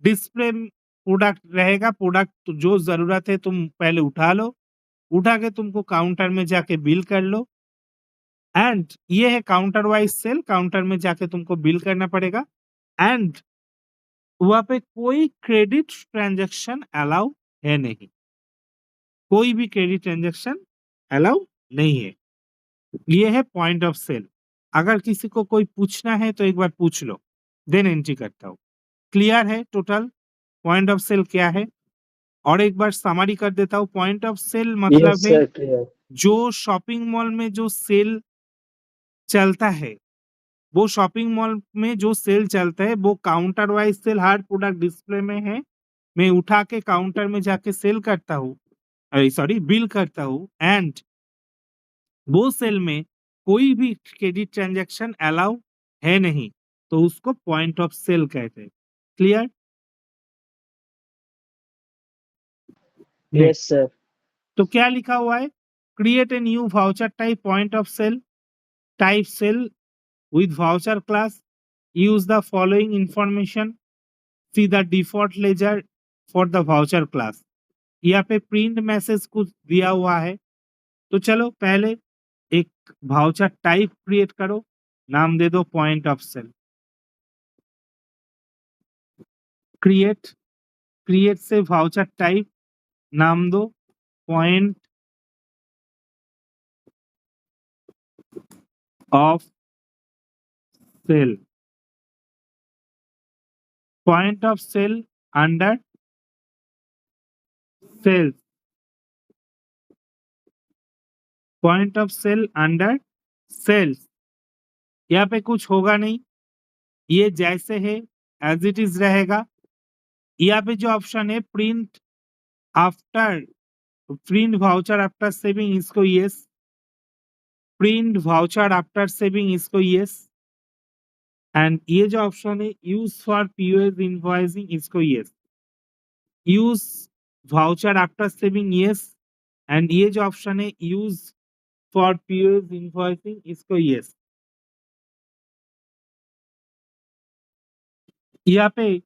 डिस्प्ले प्रोडक्ट रहेगा, प्रोडक्ट जो जरूरत है तुम पहले उठा लो, उठा के तुमको काउंटर में जाके बिल कर लो। एंड ये है काउंटर वाइज सेल, काउंटर में जाके तुमको बिल करना पड़ेगा। एंड वहां पे कोई क्रेडिट ट्रांजैक्शन अलाउ है नहीं, कोई भी क्रेडिट ट्रांजैक्शन अलाउ नहीं है। ये है पॉइंट ऑफ सेल। अगर किसी को कोई पूछना है तो एक बार पूछ लो, देन एंट्री करता हूँ। क्लियर है टोटल पॉइंट ऑफ सेल क्या है? और एक बार समरी कर देता हूँ। पॉइंट ऑफ सेल Yes, मतलब है sir, clear. जो शॉपिंग मॉल में जो सेल चलता है, वो शॉपिंग मॉल में जो सेल चलता है वो काउंटर वाइज सेल हर प्रोडक्ट डिस्प्ले में है, मैं उठा के काउंटर में जाके सेल करता हूँ, सॉरी बिल करता हूँ, एंड वो सेल में कोई भी क्रेडिट ट्रांजैक्शन अलाउ है नहीं, तो उसको पॉइंट ऑफ सेल कहते हैं। क्लियर? Yes, sir. तो क्या लिखा हुआ है? Create a new voucher type point of sale, type sale with voucher class, use the following information, see the default ledger for the voucher class। यहाँ पे print message कुछ दिया हुआ है, तो चलो पहले एक वाउचर टाइप क्रिएट करो, नाम दे दो point of sale. Create, create से वाउचर टाइप नाम दो point of sale, point of sale under sales, point of sale under sales. यहाँ पे कुछ होगा नहीं, ये जैसे है एज इट इज रहेगा। यहाँ पे जो ऑप्शन है print after, print voucher after saving, इसको yes, print voucher after saving, इसको यस, एंड ये जो ऑप्शन है यूज फॉर पीओएस इनवॉइसिंग, इसको yes, use voucher after saving yes, and ये जो ऑप्शन है यूज फॉर पीओएस इनवॉइसिंग, इसको यस। यहाँ पे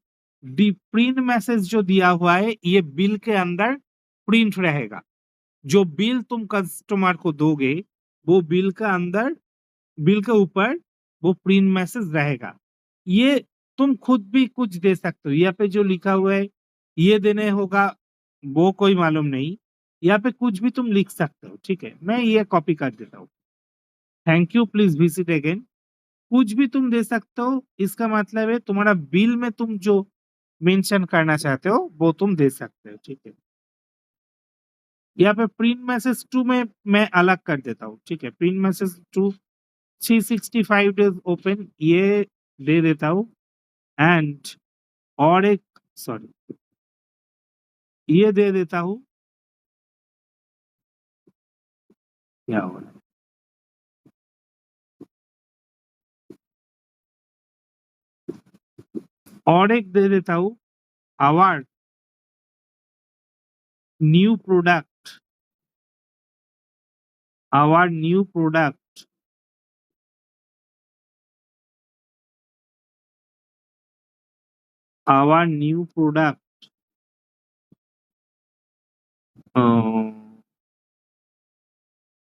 प्रिंट मैसेज जो दिया हुआ है ये बिल के अंदर प्रिंट रहेगा, जो बिल तुम कस्टमर को दोगे वो बिल का अंदर, बिल के ऊपर वो प्रिंट मैसेज रहेगा। ये तुम खुद भी कुछ दे सकते हो, यहाँ पे जो लिखा हुआ है ये देने होगा वो कोई मालूम नहीं, यहाँ पे कुछ भी तुम लिख सकते हो, ठीक है, मैं ये कॉपी कर देता हूँ। Thank you, please visit again. कुछ भी तुम दे सकते हो, इसका मतलब है तुम्हारा बिल में तुम जो मेंशन करना चाहते हो वो तुम दे सकते हो, ठीक है। यहाँ पे प्रिंट मैसेज टू में मैं अलग कर देता हूँ, ठीक है, print message to 365 days open ये दे देता हूँ, एंड और एक, सॉरी, ये दे देता हूँ, क्या हो रहा है, और एक दे देता हूँ our new product, our new product, our new product,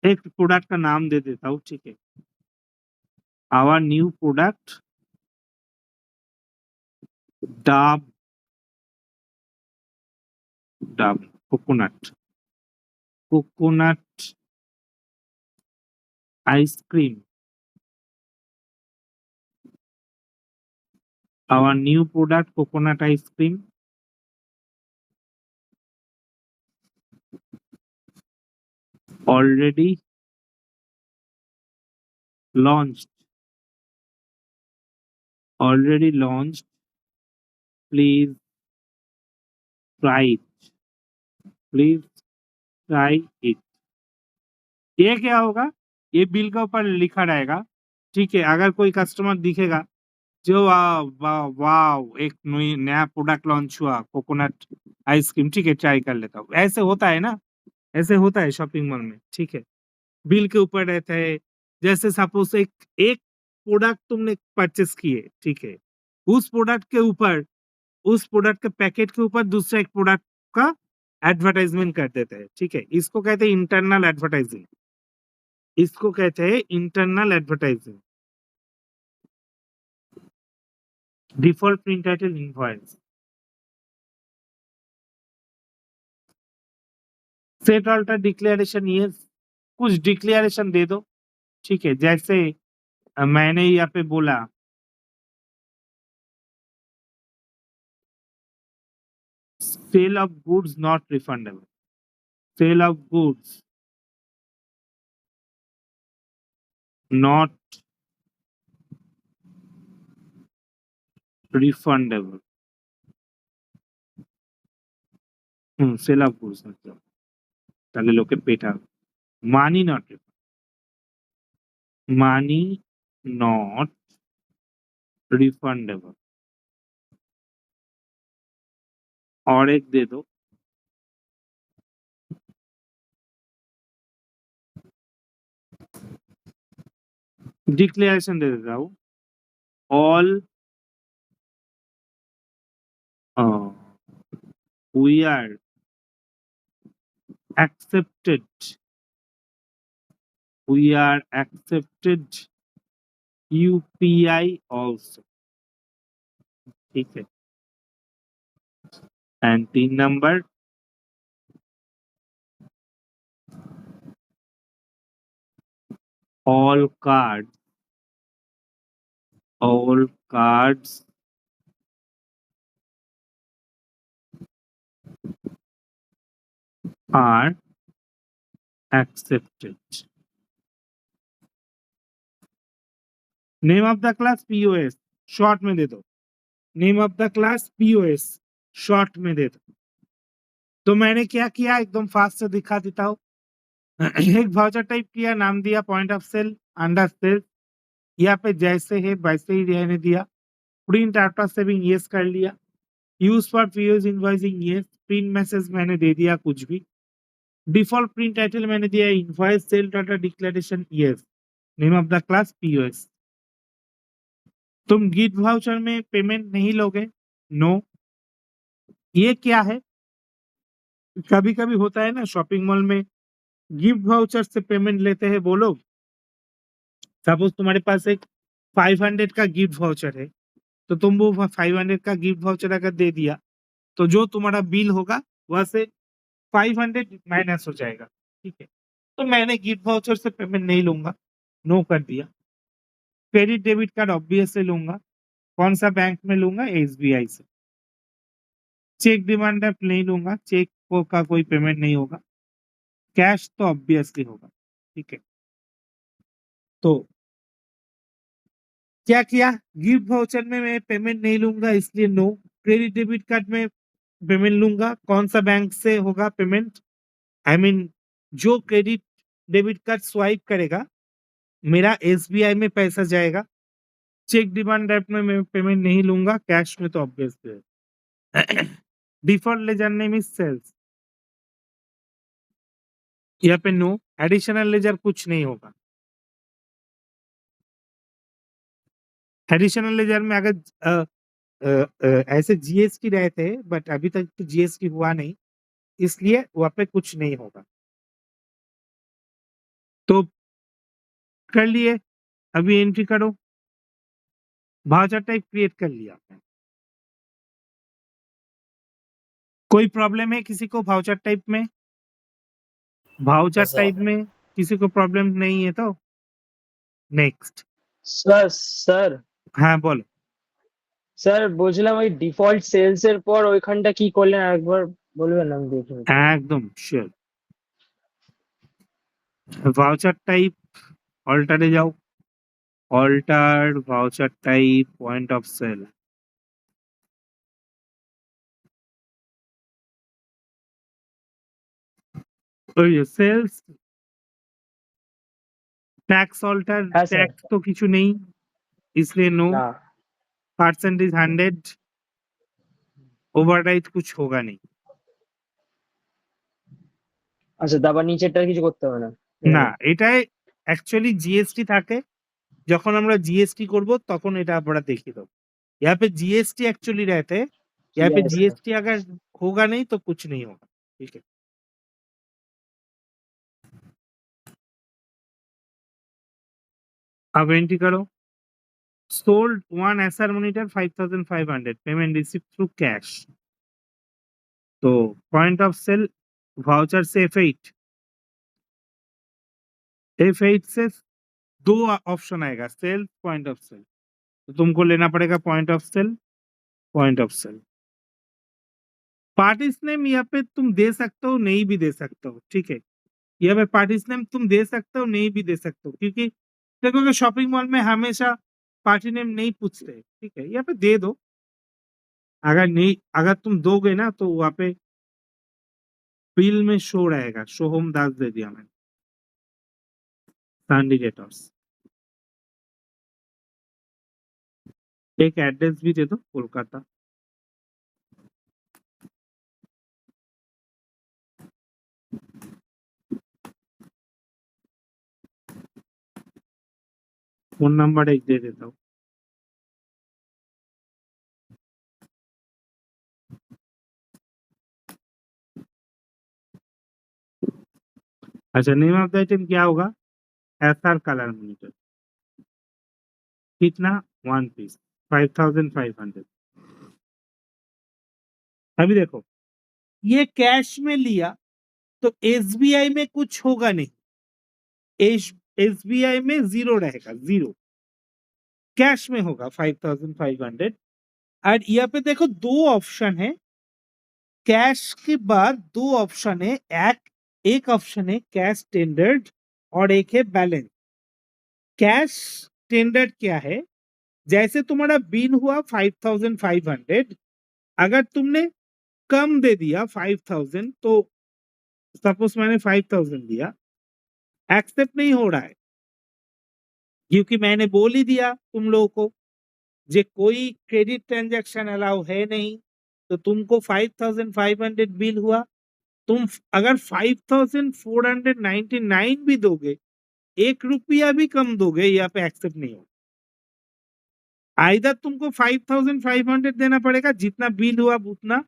एक प्रोडक्ट का नाम दे देता हूँ, ठीक है, आवर न्यू प्रोडक्ट डाब, डाब coconut, coconut ice cream, our new product coconut ice cream, already launched, already launched, please try it, please try it। ये क्या होगा, ये बिल के ऊपर लिखा रहेगा, ठीक है, अगर कोई कस्टमर दिखेगा जो वाव एक नया प्रोडक्ट लॉन्च हुआ कोकोनट आइसक्रीम, ठीक है, ट्राई कर लेता हूँ, ऐसे होता है ना, ऐसे होता है शॉपिंग मॉल में, ठीक है, बिल के ऊपर रहता है। जैसे सपोज एक एक प्रोडक्ट तुमने परचेस किए, ठीक है, उस प्रोडक्ट के ऊपर, उस प्रोडक्ट के पैकेट के ऊपर दूसरा एक प्रोडक्ट का एडवर्टाइजमेंट कर देते हैं, ठीक है, इसको कहते हैं इंटरनल एडवर्टाइजिंग, इसको कहते हैं internal advertising. Default print title invoice, set alter declaration, ये कुछ डिक्लेरेशन दे दो, ठीक है, जैसे मैंने यहाँ पे बोला sale of goods not refundable, sale of goods not refundable. সেল আপ করছে তাহলে লোকে পেটা money not money not refundable और एक दे दो डिक्लेरेशन दे देता हूँ all we are accepted UPI also ठीक है and 3 number all cards are accepted name of the class POS short में दे दो name of the class POS short में दे दो तो मैंने क्या किया एकदम फास्ट से दिखा देता हूँ एक वाउचर टाइप किया नाम दिया point of sale under sale यहाँ पे जैसे है वैसे ही रहने दिया प्रिंट आफ्टर सेविंग यस कर लिया use for POS invoicing yes print message मैंने दे दिया कुछ भी डिफॉल्ट प्रिंट टाइटल मैंने दिया invoice sale data declaration yes name of the class POS तुम गिफ्ट वाउचर में पेमेंट नहीं लोगे नो ये क्या है कभी कभी होता है ना शॉपिंग मॉल में गिफ्ट वाउचर से पेमेंट लेते हैं वो लोग सपोज तुम्हारे पास एक 500 का गिफ्ट वाउचर है तो तुम वो 500 का गिफ्ट वाउचर अगर दे दिया तो जो तुम्हारा बिल होगा वह से 500 माइनस हो जाएगा ठीक है तो मैंने गिफ्ट वाउचर से पेमेंट नहीं लूंगा नो कर दिया क्रेडिट डेबिट कार्ड ऑब्वियसली लूंगा कौन सा बैंक में लूंगा SBI से चेक डिमांड ड्राफ्ट नहीं लूंगा चेक का कोई पेमेंट नहीं होगा कैश तो ऑब्वियसली होगा ठीक है तो क्या किया गिफ्ट वाउचर में मैं पेमेंट नहीं लूंगा इसलिए नो क्रेडिट डेबिट कार्ड में पेमेंट लूंगा कौन सा बैंक से होगा पेमेंट आई मीन जो क्रेडिट डेबिट कार्ड स्वाइप करेगा मेरा SBI में पैसा जाएगा चेक डिमांड ड्राफ्ट में मैं पेमेंट नहीं लूंगा कैश में तो ऑब्वियसली है default ledger name is sales यहाँ पे नो एडिशनल लेजर कुछ नहीं होगा एडिशनल लेजर में अगर ऐसे GST रहते हैं बट अभी तक तो GST हुआ नहीं इसलिए वहां पे कुछ नहीं होगा तो कर लिए अभी एंट्री करो भाउचर टाइप क्रिएट कर लिया आपने कोई प्रॉब्लम है किसी को भाउचर टाइप में भाउचर Yes, sir. टाइप में किसी को प्रॉब्लम नहीं है तो नेक्स्ट স্যার হ্যাঁ বলো স্যার বলছিলাম ওই ডিফল্ট সেলস এর পর ওইখানটা কি করলেন একবার বলবেন আমি দেখে নিই। একদম শিওর ভাউচার টাইপ অল্টারে যাও alter voucher type point of sale ওই সেলস टैक्स ऑल्टर হ্যাঁ স্যার टैक्स तो किछु नहीं इसलिए नो না परसेंटेज 100 ओवरराइड कुछ होगा नहीं আচ্ছা তারপর নিচেরটা কিছু করতে হবে না না এটাই অ্যাকচুয়ালি জিএসটি থাকে যখন আমরা জিএসটি করব তখন এটা আমরা দেখিয়ে দেবো यहाँ पे जीएसटी एक्चुअली रहते हैं यहाँ पे Yes, sir. जीएसटी अगर होगा नहीं तो कुछ नहीं होगा ठीक है अब एंट्री करो sold one SR monitor 5500 payment receive through cash तो पॉइंट ऑफ सेल वाउचर से F8 से दो ऑप्शन आएगा सेल पॉइंट ऑफ सेल तो तुमको लेना पड़ेगा point of sale party's name यहाँ पे तुम दे सकते हो नहीं भी दे सकते हो ठीक है यहाँ पे पार्टीज नेम तुम दे सकते हो नहीं भी दे सकते हो क्योंकि देखोगे शॉपिंग मॉल में हमेशा पार्टी नेम नहीं पूछते, ठीक है, यहाँ पे दे दो। अगर नहीं, अगर तुम दोगे ना तो वहाँ पे बिल में शो रहेगा, सोहम दास दे दिया मैंने, कैंडिडेटर्स। एक एड्रेस भी दे दो, कोलकाता। फोन नंबर एक दे देता हूँ। अच्छा, नेम ऑफ द आइटम क्या होगा? SR colour monitor. कितना? 1 पीस, 5500। अभी देखो, ये कैश में लिया तो एसबीआई में कुछ होगा नहीं, एसबीआई में जीरो रहेगा, जीरो। कैश में होगा 5500। और यहाँ पे देखो दो ऑप्शन है, कैश के बाद दो ऑप्शन है, एक ऑप्शन है कैश स्टैंडर्ड और एक है बैलेंस। कैश स्टैंडर्ड क्या है? जैसे तुम्हारा बिल हुआ 5500, अगर तुमने कम दे दिया 5000, तो सपोज मैंने 5000 दिया, एक्सेप्ट नहीं हो रहा है, क्योंकि मैंने बोल ही दिया तुम लोगों को जे कोई क्रेडिट ट्रांजैक्शन अलाउ है नहीं, तो तुमको 5500 बिल हुआ। तुम अगर 5499 भी दोगे, 1 रुपया भी कम दोगे, यहाँ पे एक्सेप्ट नहीं होगा। आइदर तुमको 5500 देना पड़ेगा, जितना बिल हुआ उतना,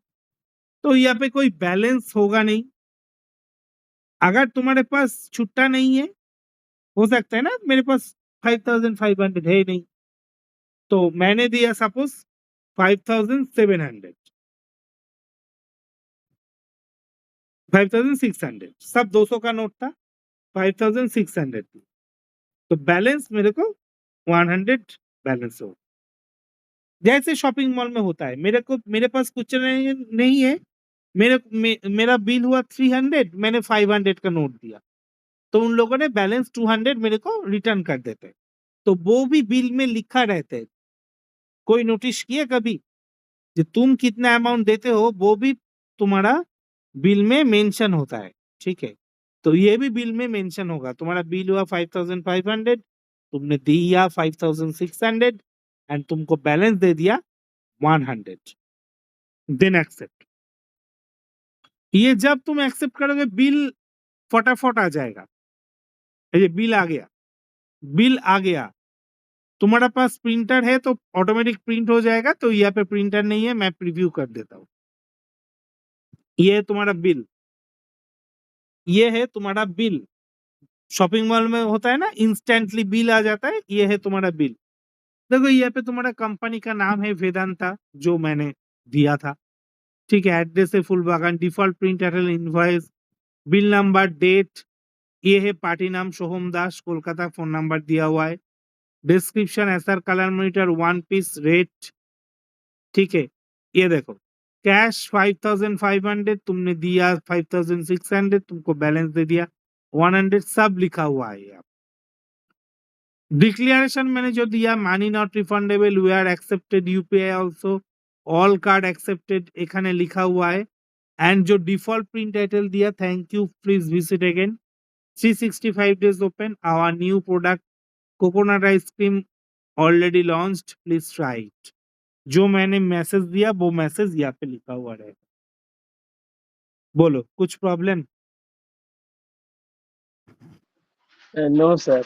तो यहाँ पे कोई बैलेंस होगा नहीं। अगर तुम्हारे पास छुट्टा नहीं है, हो सकता है ना मेरे पास 5500 है नहीं, तो मैंने दिया सपोज 5700, 5600, सब 200 का नोट था, 5600 थी, तो बैलेंस मेरे को 100 बैलेंस हो। जैसे शॉपिंग मॉल में होता है, मेरे पास कुछ नहीं है, मेरा बिल हुआ 300, मैंने 500 का नोट दिया, तो उन लोगों ने बैलेंस 200 मेरे को रिटर्न कर देते, तो वो भी बिल में लिखा रहता है। कोई नोटिस किया कभी कि तुम कितना अमाउंट देते हो, वो भी तुम्हारा बिल में मेंशन होता है, ठीक है। तो ये भी बिल में मेंशन होगा, तुम्हारा बिल हुआ 5500, तुमने दिया 5600 एंड तुमको बैलेंस दे दिया 100, देन एक्सेप्ट। ये जब तुम एक्सेप्ट करोगे, बिल फटाफट आ जाएगा। ये बिल आ गया, बिल आ गया। तुम्हारा पास प्रिंटर है तो ऑटोमेटिक प्रिंट हो जाएगा, तो यहाँ पे प्रिंटर नहीं है, मैं प्रीव्यू कर देता हूँ। ये है तुम्हारा बिल, ये है तुम्हारा बिल। शॉपिंग मॉल में होता है ना, इंस्टेंटली बिल आ जाता है, ये है तुम्हारा बिल। देखो यहाँ पे तुम्हारा कंपनी का नाम है वेदांता, जो मैंने दिया था, ठीक है। एड्रेस है Phoolbagan, default print title invoice, bill number, date, ये है पार्टी नाम सोहम दास, कोलकाता, फोन नंबर दिया हुआ है। Description SR colour monitor 1 piece, rate, ठीक है। ये देखो, कैश 5500, तुमने दिया 5600, तुमको बैलेंस दे दिया 100, सब लिखा हुआ है यहाँ। डिक्लेरेशन मैंने जो दिया, money not refundable, we are accepted UPI also, all card accepted, এখানে लिखा हुआ है। एंड जो डिफॉल्ट प्रिंट टाइटल दिया, thank you, please visit again, 365 days open, our new product coconut ice cream already launched, please try it. जो मैंने message दिया वो मैसेज यहाँ पे लिखा हुआ रहेगा। बोलो, कुछ प्रॉब्लम? No sir.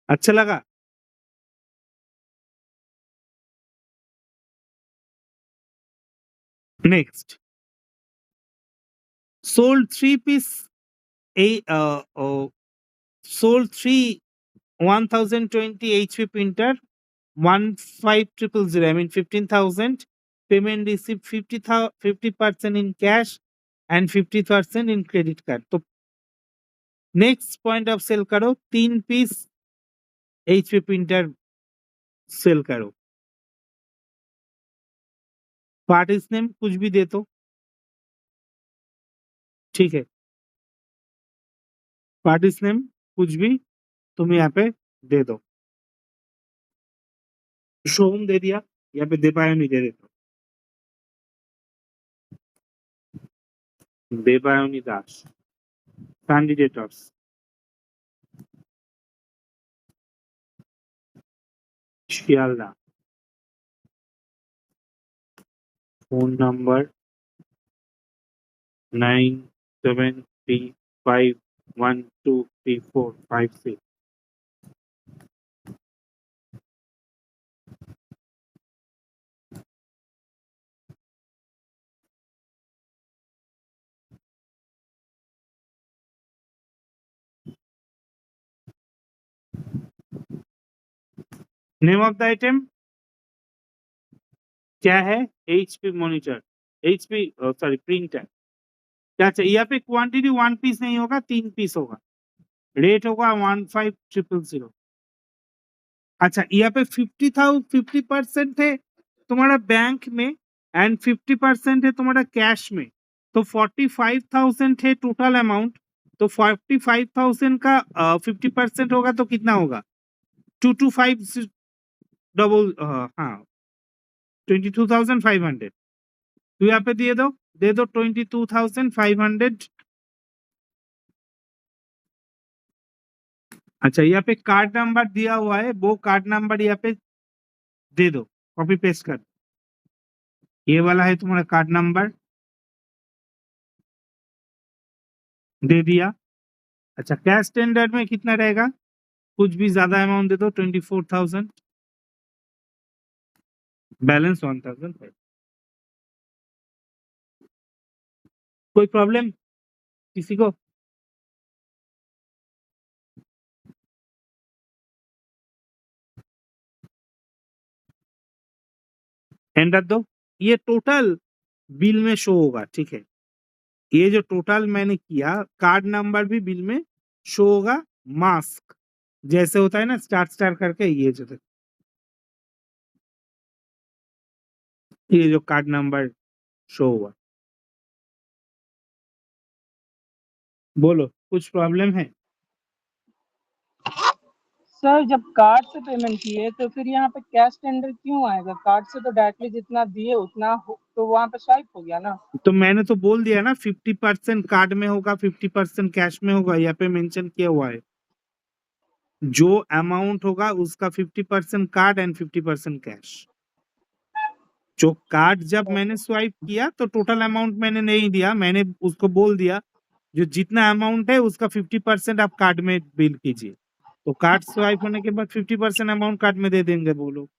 अच्छा लगा? Next, sold 3 piece, sold 1020 HP printer, 15000, I mean 15,000. Payment received 50% in cash and 50% in credit card. तो नेक्स्ट पॉइंट ऑफ सेल करो, 3 पीस HP प्रिंटर सेल करो। पार्टीज नेम कुछ भी दे दो, ठीक है, पार्टीज नेम कुछ भी तुम यहाँ पे दे दो। सोम दे दिया, यहाँ पे देपायनी दे देता हूँ। देपायनी दास कैंडिडेटर्स Sealdah, phone number 9735123456। Name of the item क्या है? HP monitor, HP sorry printer. क्या चाहिए? यहाँ पे क्वांटिटी 1 पीस नहीं होगा, 3 पीस होगा। रेट होगा 15,000। अच्छा, यहाँ पे 50% है तुम्हारा बैंक में एंड 50% है तुम्हारा कैश में, तो 45,000 है टोटल अमाउंट। तो 45,000 का 50% होगा तो कितना होगा? 225 डबल, हाँ 22,500। तो यहाँ पे दे दो 22,500। अच्छा, यहाँ पे कार्ड नंबर दिया हुआ है, वो कार्ड नंबर यहाँ पे दे दो, कॉपी पेस्ट कर। ये वाला है तुम्हारा कार्ड नंबर, दे दिया। अच्छा, कैश स्टैंडर्ड में कितना रहेगा? कुछ भी ज्यादा अमाउंट दे दो, 24,000। बैलेंस 1,000। कोई प्रॉब्लम किसी को? एंटर दो। ये टोटल बिल में शो होगा, ठीक है। ये जो टोटल मैंने किया, कार्ड नंबर भी बिल में शो होगा। मास्क जैसे होता है ना, स्टार करके, ये जो कार्ड नंबर शो हुआ। बोलो, कुछ प्रॉब्लम है? सर जब कार्ड से पेमेंट किए तो फिर यहाँ पे कैश टेंडर क्यों आएगा? कार्ड से तो डायरेक्टली जितना दिए उतना तो वहाँ पे स्वाइप हो गया ना। तो मैंने तो बोल दिया ना, 50% कार्ड में होगा, 50% कैश में होगा। यहाँ पे मेंशन किया हुआ है, जो अमाउंट होगा उसका 50% कार्ड एंड 50% कैश। जो कार्ड जब मैंने स्वाइप किया तो टोटल अमाउंट मैंने नहीं दिया, मैंने उसको बोल दिया जो जितना अमाउंट है उसका 50% आप कार्ड में बिल कीजिए। तो कार्ड स्वाइप होने के बाद 50% अमाउंट कार्ड में दे देंगे वो लोग।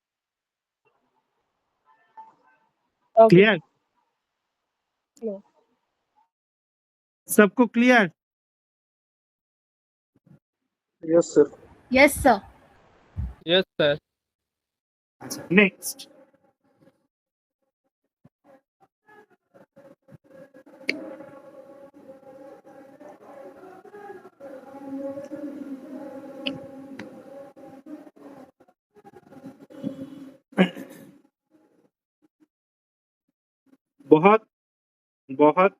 ओके। क्लियर? सबको clear? Yes sir. Yes, sir. Yes sir. Next, बहुत बहुत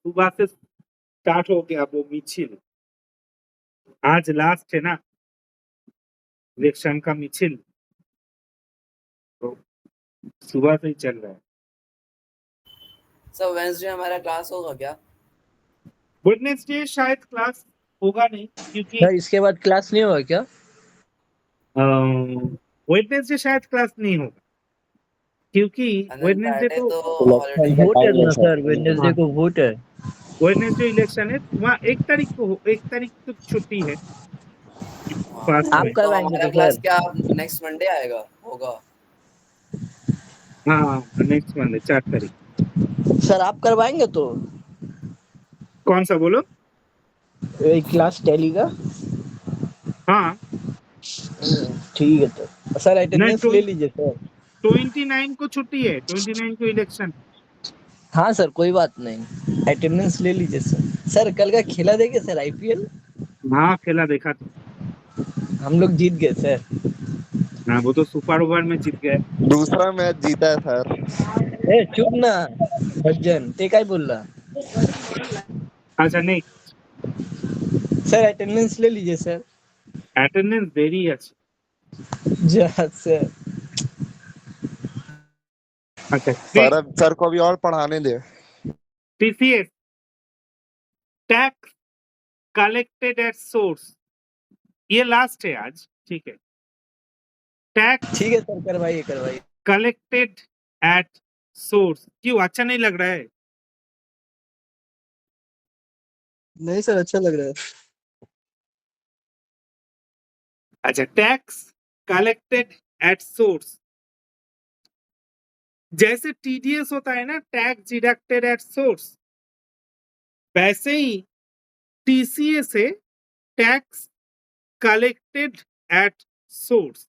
सुबह से स्टार्ट हो गया वो मिছিল। आज लास्ट है ना इलेक्शन का मिছিল, तो सुबह से ही चल रहा है। सर वेडनेसडे हमारा क्लास होगा क्या? वेडनेसडे शायद क्लास होगा नहीं, क्योंकि सर इसके बाद क्लास नहीं होगा क्या? वेडनेसडे शायद क्लास नहीं होगा, क्योंकि वेडनेसडे फ्राइडे तो तो हॉलीडे वोट है ना सर, वेडनेसडे को वोट है। वेडनेसडे इलेक्शन है, वहाँ 1 तारीख को छुट्टी है। फास्ट आप में कब तो आएंगे हमारा तो क्लास सर? क्या नेक्स्ट मंडे आएगा होगा? हाँ, नेक्स्ट मंडे 4 तारीख। सर आप करवाएंगे तो कौन सा बोलो? क्लास टैली का? हाँ, ठीक है तो सर अटेंडेंस नहीं, ले लीजिए सर। 29 को छुट्टी है, 29 को इलेक्शन। हाँ सर कोई बात नहीं, अटेंडेंस ले लीजिए सर। सर कल का खेला देखे सर आईपीएल? हाँ, खेला देखा तो। हम लोग जीत गए सर। हाँ, वो तो सुपर ओवर में जीत गए। दूसरा मैच जीता है सर। ए चुप ना भज्जन, ते काय बोल रहा? अच्छा, नहीं सर अटेंडेंस ले लीजिए सर। অ্যাটেন্ডেন্স দেরি আছে। जा सर। আচ্ছা, सर अब सर को अभी और पढ़ाने दे। TCS tax collected at source, ये लास्ट है आज, ठीक है। टैक्स ठीक है सर, करवाइए करवाइए। कलेक्टेड एट सोर्स, क्यों अच्छा नहीं लग रहा है? नहीं सर, अच्छा लग रहा है। अच्छा, टैक्स कलेक्टेड एट सोर्स, जैसे टीडीएस होता है ना, टैक्स डिडक्टेड एट सोर्स, वैसे ही टीसीएस है टैक्स कलेक्टेड एट सोर्स,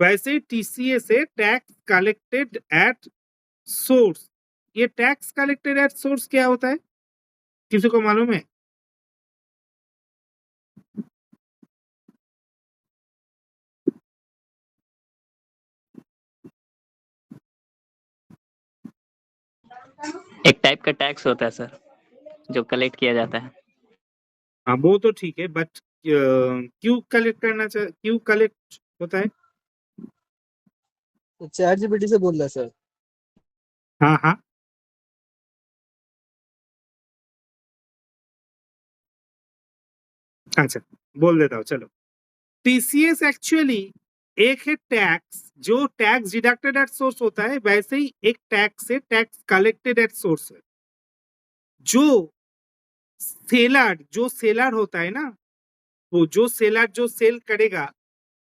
वैसे ही टीसीएस है टैक्स कलेक्टेड एट सोर्स। ये टैक्स कलेक्टेड एट सोर्स क्या होता है, किसी को मालूम है? एक टाइप का टैक्स होता है सर, जो कलेक्ट किया जाता है। हाँ वो तो ठीक है, बट क्यों कलेक्ट करना चाहिए, क्यों कलेक्ट होता है? तो चैट जीपीटी से बोल रहा है सर। हाँ हाँ, अच्छा बोल देता हूँ, चलो। टीसीएस एक्चुअली एक है टैक्स, जो टैक्स डिडक्टेड एट सोर्स होता है, वैसे ही एक टैक्स है टैक्स कलेक्टेड एट सोर्स है। जो सेलर होता है ना, वो जो सेलर जो सेल करेगा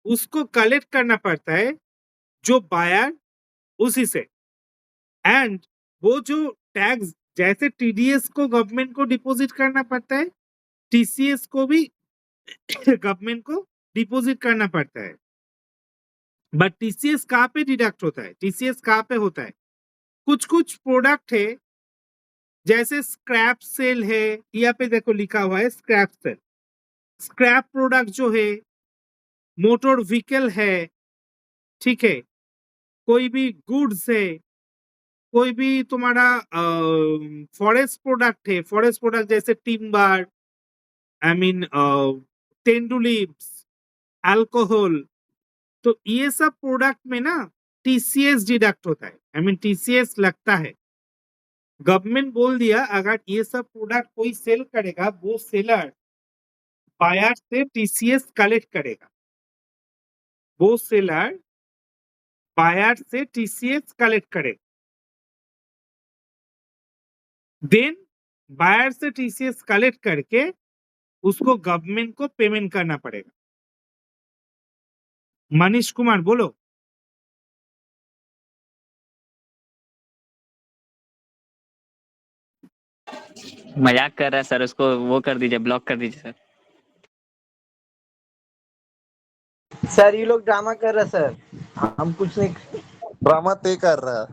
उसको कलेक्ट करना पड़ता है जो बायर उसी से, एंड वो जो टैक्स, जैसे टीडीएस को गवर्नमेंट को डिपॉजिट करना पड़ता है, टीसीएस को भी गवर्नमेंट को डिपॉजिट करना पड़ता है। बट टीसीएस कहाँ पे डिडक्ट होता है, टीसीएस कहाँ पे होता है? कुछ कुछ प्रोडक्ट है, जैसे स्क्रैप सेल है, यहाँ पे देखो लिखा हुआ है स्क्रैप सेल। स्क्रैप प्रोडक्ट जो है, मोटर व्हीकल है, ठीक है, कोई भी गुड्स है, कोई भी तुम्हारा फॉरेस्ट प्रोडक्ट है, फॉरेस्ट प्रोडक्ट जैसे टिम्बर, आई मीन टेंडुलिप्स, अल्कोहल, तो ये सब प्रोडक्ट में ना टीसीएस डिडक्ट होता है, आई मीन टीसीएस लगता है। गवर्नमेंट बोल दिया अगर ये सब प्रोडक्ट कोई सेल करेगा, वो सेलर बायर से टीसीएस कलेक्ट करेगा, वो सेलर बायर से टीसीएस कलेक्ट करेगा, देन बायर से टीसीएस कलेक्ट करके उसको गवर्नमेंट को पेमेंट करना पड़ेगा। मनीष कुमार बोलो। मजाक कर रहा है सर, उसको वो कर दीजिए, ब्लॉक कर दीजिए सर। सर ये लोग ड्रामा कर रहे हैं सर, हम कुछ नहीं। ड्रामा तय कर रहा है।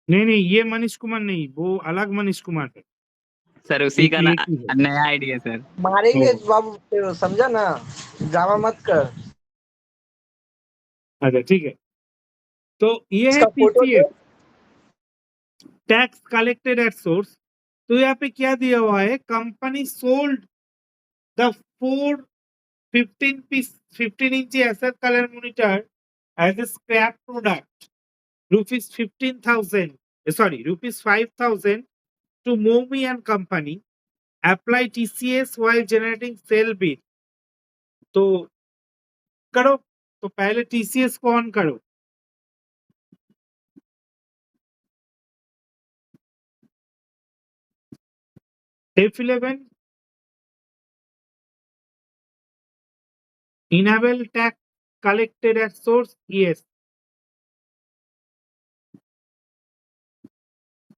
नहीं नहीं, ये मनीष कुमार नहीं, वो अलग मनीष कुमार है। सर उसी का एक ही है। नया आइडिया सर। मारेंगे बाबू, समझा ना, ड्रामा मत कर। अच्छा ठीक है, तो ये है इसका photo they. TCS tax collected at source. तो यहाँ पे क्या दिया हुआ है, कंपनी सोल्ड द 15 इंची SL colour monitor as a scrap product, rupees 5,000 to Momi and company, apply TCS while generating sale bid। तो करो, तो पहले टीसीएस को ऑन करो। F11 enable tax collected at source, yes।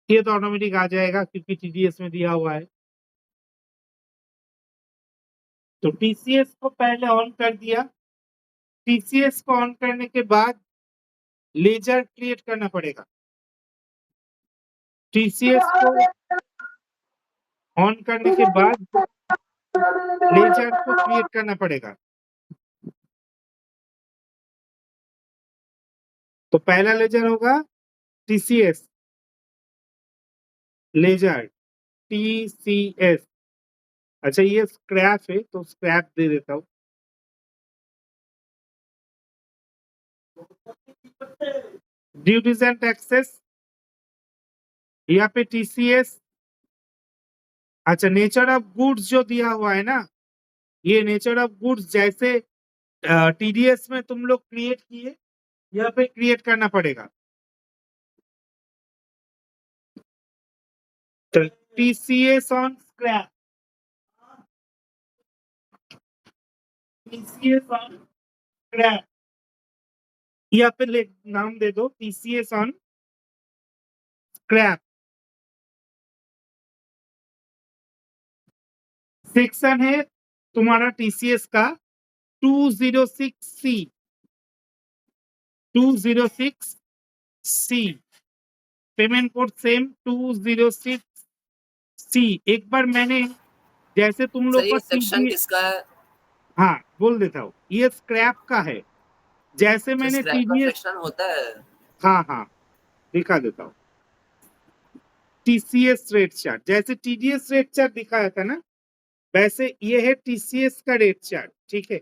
ये तो ऑटोमेटिक आ जाएगा क्योंकि टीडीएस में दिया हुआ है। तो टीसीएस को पहले ऑन कर दिया, टीसीएस को ऑन करने के बाद लेजर क्रिएट करना पड़ेगा। टीसीएस को ऑन करने के बाद लेजर को क्रिएट करना पड़ेगा। तो पहला लेजर होगा टीसीएस लेजर, टीसीएस। अच्छा ये स्क्रैप है तो स्क्रैप दे देता हूँ। ड्यूटीज एंड टैक्सेस, यहाँ पे टीसीएस। अच्छा, नेचर ऑफ गुड्स जो दिया हुआ है ना, ये नेचर ऑफ गुड्स जैसे टीडीएस में तुम लोग क्रिएट किए, यहाँ पे क्रिएट करना पड़ेगा। तो TCS on scrap, TCS on scrap, यहाँ पे नाम दे दो टीसीएस ऑन स्क्रैप। सेक्शन है तुम्हारा टीसीएस का 206C, 206C, payment code same 206C। एक बार मैंने जैसे तुम लोग सर ये का सेक्शन TDS किसका है? हाँ बोल देता हूँ, ये स्क्रैप का है। जैसे मैंने स्क्रैप का टीडीएस, सेक्शन होता है? हाँ हाँ दिखा देता हूँ। टीसीएस रेट चार्ट, जैसे टीडीएस रेट चार्ट दिखाया था ना, वैसे ये है टीसीएस का रेट चार्ट, ठीक है।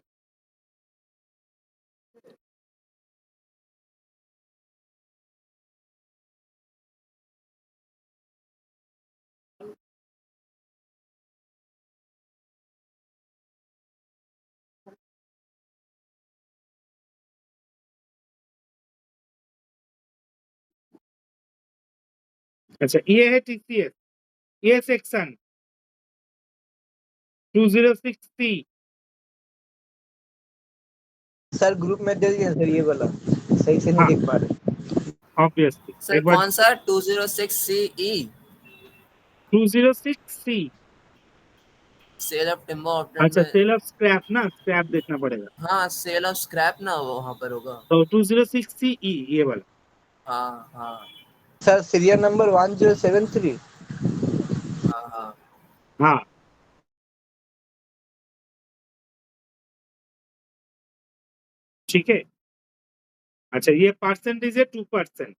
अच्छा, ये है टीसीएस, ये सेक्शन 206C। सर ग्रुप में दे दिया सर, ये वाला सही से नहीं हाँ। देख पा रहे। ऑब्वियसली सर एक बार कौन सा 206CE? 206C। Cell of timber अच्छा, में। सेल ऑफ स्क्रैप ना, स्क्रैप देखना पड़ेगा। हाँ सेल ऑफ स्क्रैप ना वहाँ पर होगा। तो 206CE ये वाला। हाँ हाँ सर सीरियल नंबर 1073। हाँ हाँ हाँ ठीक है। अच्छा, ये परसेंटेज है 2%,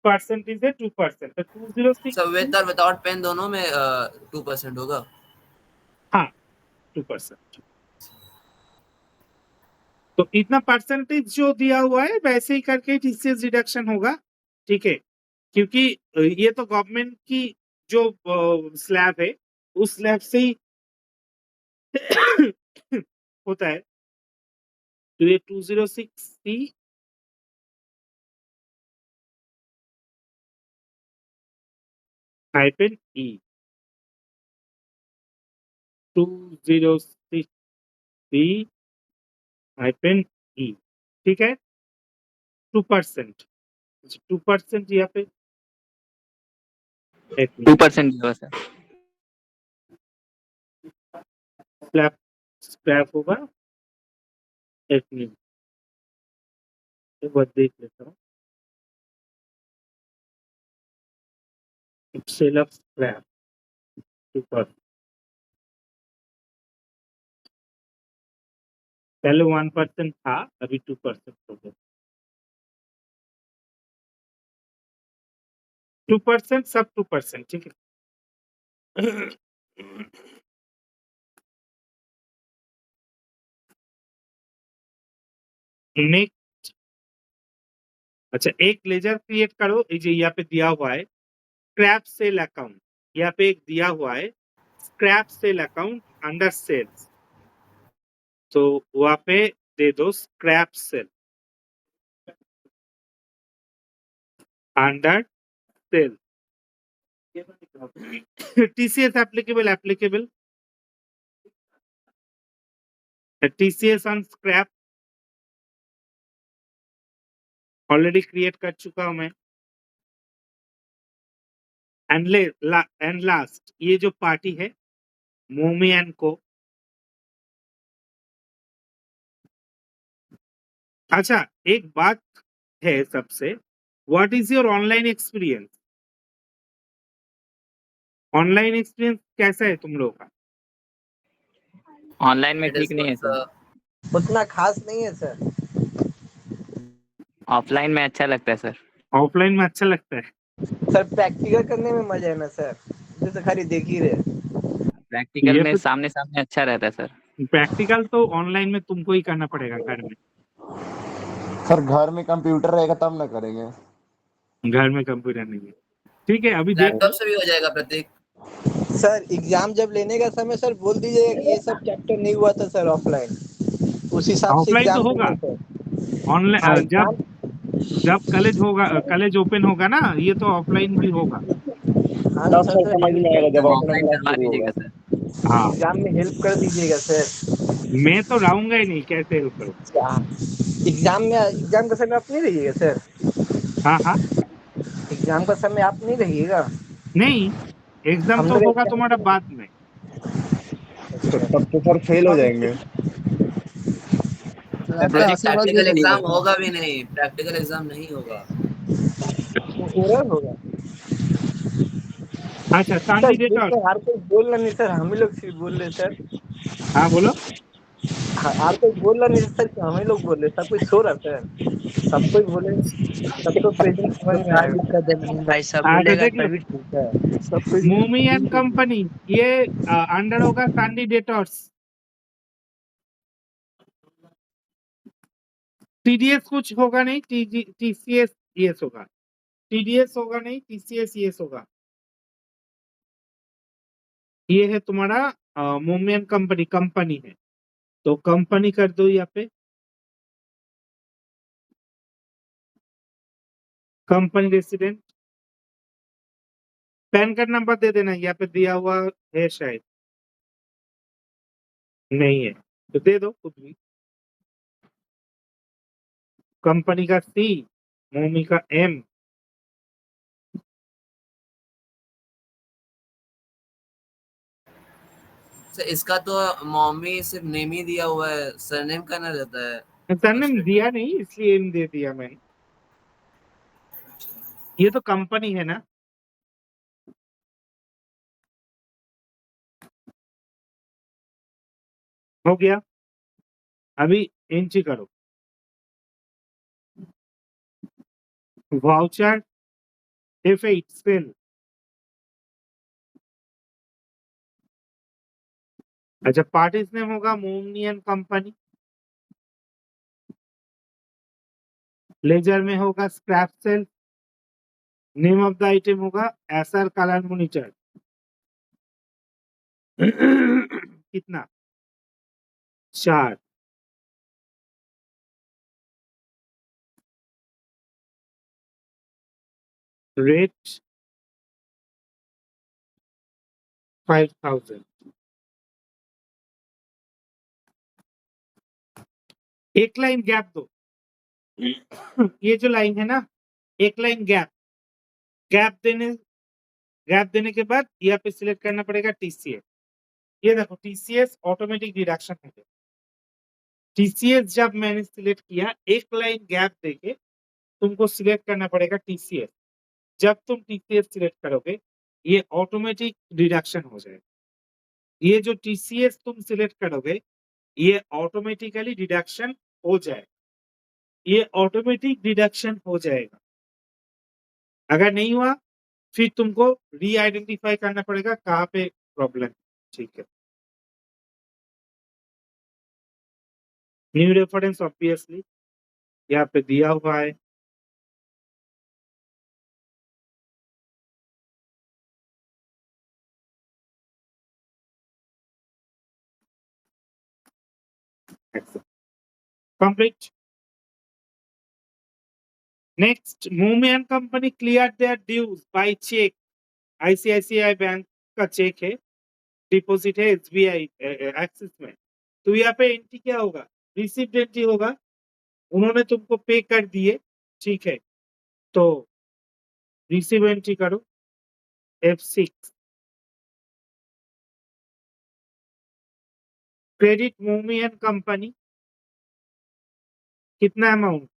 परसेंटेज है 2%, तो 206। सर विद और विदाउट पेन दोनों में 2% होगा। हाँ 2%। तो इतना परसेंटेज जो दिया हुआ है वैसे ही करके टीसीएस डिडक्शन होगा, ठीक है। क्योंकि ये तो गवर्नमेंट की जो स्लैब है उस स्लैब से ही होता है। तो ये 206C -E, 206C -E, ठीक है। 2%, 2% यहाँ पे 2% होगा सर। स्लैब स्क्रैप होगा। एक मिनट, एक बार देख लेता हूँ। सेल ऑफ स्क्रैप 2%, पहले 1% था, अभी 2% हो गया। 2%, सब 2%, ठीक है। नेक्स्ट, अच्छा एक लेजर क्रिएट करो, ये जो यहाँ पे दिया हुआ है स्क्रैप सेल अकाउंट, यहाँ पे एक दिया हुआ है scrap sale account under sales, तो वहाँ पे दे दो scrap sale under sale. TCS applicable TCS on scrap already create कर चुका हूं मैं। एंड लास्ट ये जो पार्टी है मोमी एंड को। अच्छा एक बात है सबसे, what is your online experience? Online experience कैसा है तुम लोगों का? ऑनलाइन में It is ठीक नहीं है good, सर, sir. उतना खास नहीं है सर। ऑफलाइन में अच्छा लगता है सर। ऑफलाइन में अच्छा लगता है। सर प्रैक्टिकल करने में मजा है ना सर, जैसे खाली देख ही रहे। प्रैक्टिकल ये में तो सामने सामने अच्छा रहता है सर। प्रैक्टिकल तो ऑनलाइन में तुमको ही करना पड़ेगा घर में। सर घर में कंप्यूटर रहेगा तब ना करेंगे। घर में कंप्यूटर नहीं है, ठीक है। अभी लैपटॉप देखो से भी हो जाएगा प्रतीक। सर एग्जाम जब लेने का समय सर बोल दीजिएगा कि ये सब चैप्टर नहीं हुआ था सर ऑफलाइन, उस हिसाब से ऑफलाइन तो एग्जाम होगा, लेंगे सर। हाँ ऑनलाइन एग्जाम, जब कॉलेज होगा, कॉलेज ओपन होगा ना, ये तो ऑफलाइन भी होगा। हाँ तब सर सर तो समझ में आएगा जब ऑफलाइन ऑफलाइन क्लास करवा शुरू दीजिएगा होगा। सर। हाँ, एग्जाम में हेल्प कर दीजिएगा सर। मैं तो रहूंगा ही नहीं, कैसे हेल्प करूँ? एग्जाम का समय आप नहीं रहिएगा सर? हाँ हाँ, एग्जाम का समय आप नहीं रहिएगा? नहीं, एग्जाम हम तो लोग होगा एग्जाम तुम्हारा बाद में। तो तब तो सर फेल हो जाएंगे। प्रतीक प्रैक्टिकल एग्जाम होगा भी नहीं, प्रैक्टिकल एग्जाम नहीं होगा। ओरल होगा अच्छा, सर। कैंडिडेट। सर हर कोई बोल रहा नहीं सर, हम ही लोग सिर्फ बोल रहे सर। हाँ बोलो। हर कोई बोल रहा नहीं सर कि हम ही लोग बोल रहे, सब कोई सो रहा सर। सब कोई बोले, सबको प्रेजेंट समझ में क्या आएगा। दिक्कत है नवीन भाई, सब अच्छा बोलेगा देख लो, तभी ठीक है। सब कोई मोमी एंड कंपनी, ये अंडर होगा कैंडिडेटर्स। टीडीएस कुछ होगा नहीं, टीसीएस यस होगा। टीडीएस होगा नहीं, टीसीएस यस होगा। ये है तुम्हारा मोमी एंड कंपनी, कंपनी है तो कंपनी कर दो यहाँ पे, company resident. PAN card number दे देना, यहाँ पे दिया हुआ है शायद, नहीं है तो दे दो खुद भी। कंपनी का सी, मोमी का एम। सर इसका तो मॉमी सिर्फ नेम ही दिया हुआ है, सरनेम का ना रहता है। सरनेम दिया नहीं इसलिए एम दे दिया मैंने। ये तो कंपनी है ना। हो गया, अभी एंट्री करो। Voucher F8 sale. अच्छा, पार्टीज नेम होगा मोमनी एंड कंपनी। लेजर में होगा scrap sale. Name of the item होगा एसआर कलर मॉनिटर। कितना? 4। रेट 5000। एक लाइन गैप दो। ये जो लाइन है ना, एक लाइन गैप, गैप देने के बाद यहाँ पे सिलेक्ट करना पड़ेगा टीसीएस। ये देखो टीसीएस ऑटोमेटिक डिडक्शन हो गया। टीसीएस जब मैंने सिलेक्ट किया, एक लाइन गैप देके तुमको सिलेक्ट करना पड़ेगा टीसीएस। जब तुम टीसीएस सिलेक्ट करोगे, ये ऑटोमेटिक डिडक्शन हो जाएगा। ये जो टीसीएस तुम सिलेक्ट करोगे, ये ऑटोमेटिकली डिडक्शन हो जाएगा। ये ऑटोमेटिक डिडक्शन हो जाएगा। अगर नहीं हुआ, फिर तुमको री आइडेंटिफाई करना पड़ेगा कहाँ पे प्रॉब्लम। ठीक है, न्यू रेफरेंस ऑब्वियसली यहाँ पे दिया हुआ है। Complete. Next, Mummy and Company cleared their dues by check. ICICI bank का चेक है, डिपॉजिट है SBI एक्सिस में। तो यहाँ पे एंट्री क्या होगा? रिसिप्ट एंट्री होगा। उन्होंने तुमको पे कर दिए, ठीक है, तो रिसीव एंट्री करो F6। Credit Mummy and Company, कितना amount?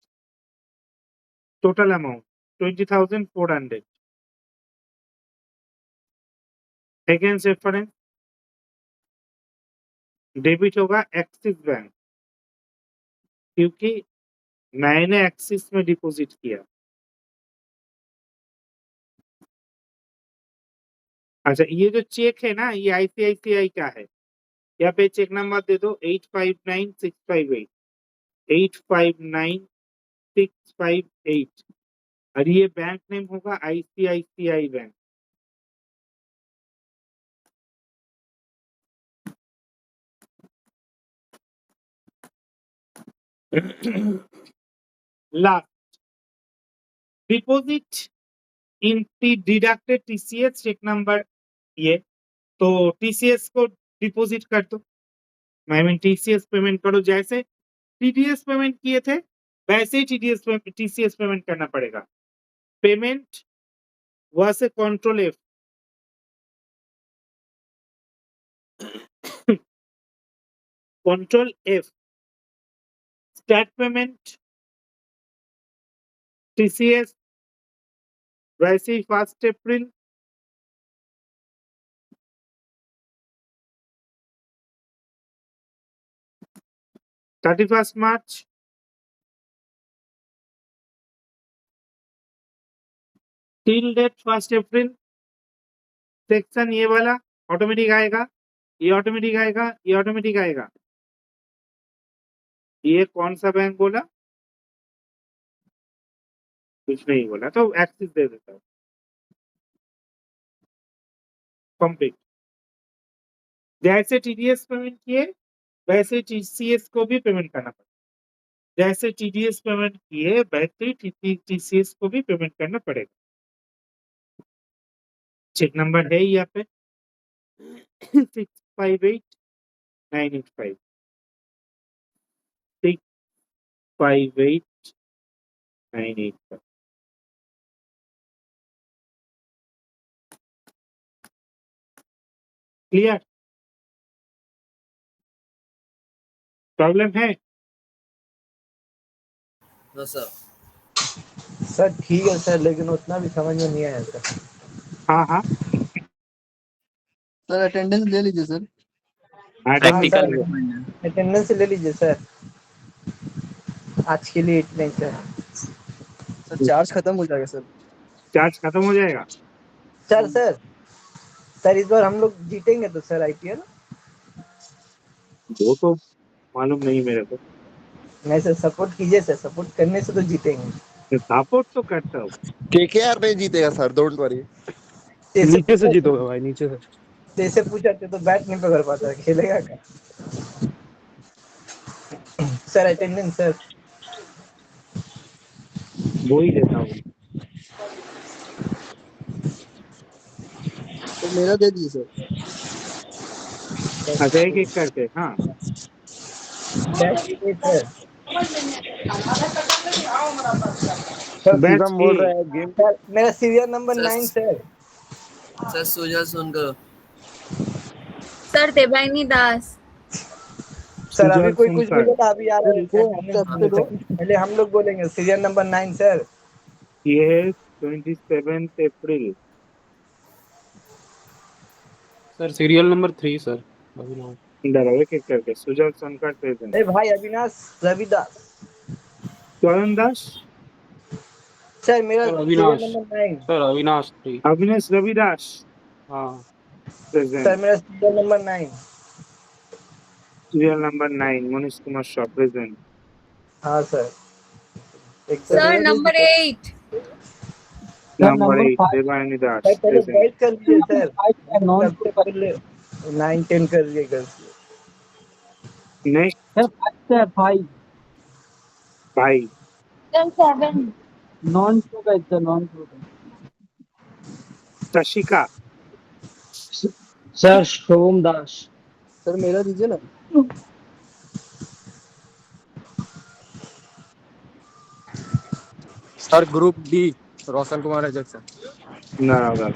Total amount 20,400। Against reference debit होगा एक्सिस बैंक, क्योंकि मैंने एक्सिस में डिपॉजिट किया। अच्छा, ये जो चेक है ना, ये आईसीआईसीआई का है। यहाँ पे चेक नंबर दे दो 859658। 859658। 658 और ये बैंक नेम होगा ICICI bank. Last deposit in deducted TCS cheque number ये, तो TCS को डिपॉजिट कर दो, आई मीन TCS पेमेंट करो। जैसे TDS पेमेंट किए थे वैसे ही TCS पेमेंट करना पड़ेगा। पेमेंट वहां से control F, control F, start payment TCS वैसे ही 1 अप्रैल, March 31 टिल डेट 1 अप्रैल। सेक्शन ये वाला ऑटोमेटिक आएगा, ये ऑटोमेटिक आएगा, ये ऑटोमेटिक आएगा। ये कौन सा बैंक बोला? कुछ नहीं बोला तो एक्सिस दे देता हूँ। कंप्लीट। जैसे TDS पेमेंट किए वैसे TCS को भी पेमेंट करना पड़ेगा। जैसे TDS पेमेंट किए वैसे TCS को भी पेमेंट करना पड़ेगा। चेक नंबर है यहाँ पे 658985 658985। क्लियर? प्रॉब्लम है? No sir. सर ठीक है सर, लेकिन उतना भी समझ में नहीं आया सर। हाँ हाँ सर अटेंडेंस ले लीजिए सर। हाँ प्रैक्टिकल सर, अटेंडेंस ले लीजिए सर। आज के लिए इतना ही सर। सर चार्ज खत्म हो जाएगा सर। चार्ज खत्म हो जाएगा। सर सर सर इस बार हम लोग जीतेंगे तो सर IPL? वो तो मालूम नहीं मेरे को। नहीं सर, सपोर्ट कीजिए सर, सपोर्ट करने से तो जीतेंगे। सपोर्ट तो करता हूँ। KKR नहीं जीतेगा सर, डोंट वरी। नीचे से जीतोगे भाई, नीचे से। जैसे पूछा तो बैट नहीं पकड़ पाता, खेलेगा क्या? Sir attendance sir. वो ही देता हूँ। तो मेरा दे दीजिए सर। अच्छा एक एक करके। हाँ बैट कीजिए सर। सर बैच शिवम बोल ए। रहा है गेम। सर मेरा serial number sir- 9 sir. Sir Sujal सुन करो। सर देवानी दास। सर अभी सुजल कोई कुछ सुनकर। बोलेगा, अभी आ रहा है। पहले हम लोग बोलेंगे सीरियल नंबर 9 सर। ये है 27 अप्रैल। Sir serial number 3 sir. Abhinav. इधर एक एक करके। सुजल सुनकर प्रेजेंट। ए भाई अविनाश रविदास। स्वर्ण दास। सर मेरा sir serial Avinash. Number 9। Sir Avinash 3। Avinash Ravidas हाँ सर प्रेजेंट। मेरा serial number 9। Serial number 9 Manish Kumar Shah present. हाँ सर। एक सर नंबर 8। नंबर 8 देवानी दास सर पहले प्रेजेंट। गाइड कर लीजिए सर। 9 10 कर लीजिए गर्ल्स। नेक्स्ट सर 5 भाई सर 7। नॉन शो का सर, नॉन शो का। शशिका। सर सोम दास। सर मेरा दीजिए ना। Sir group D Roshan Kumar Ajay sir. Narayan.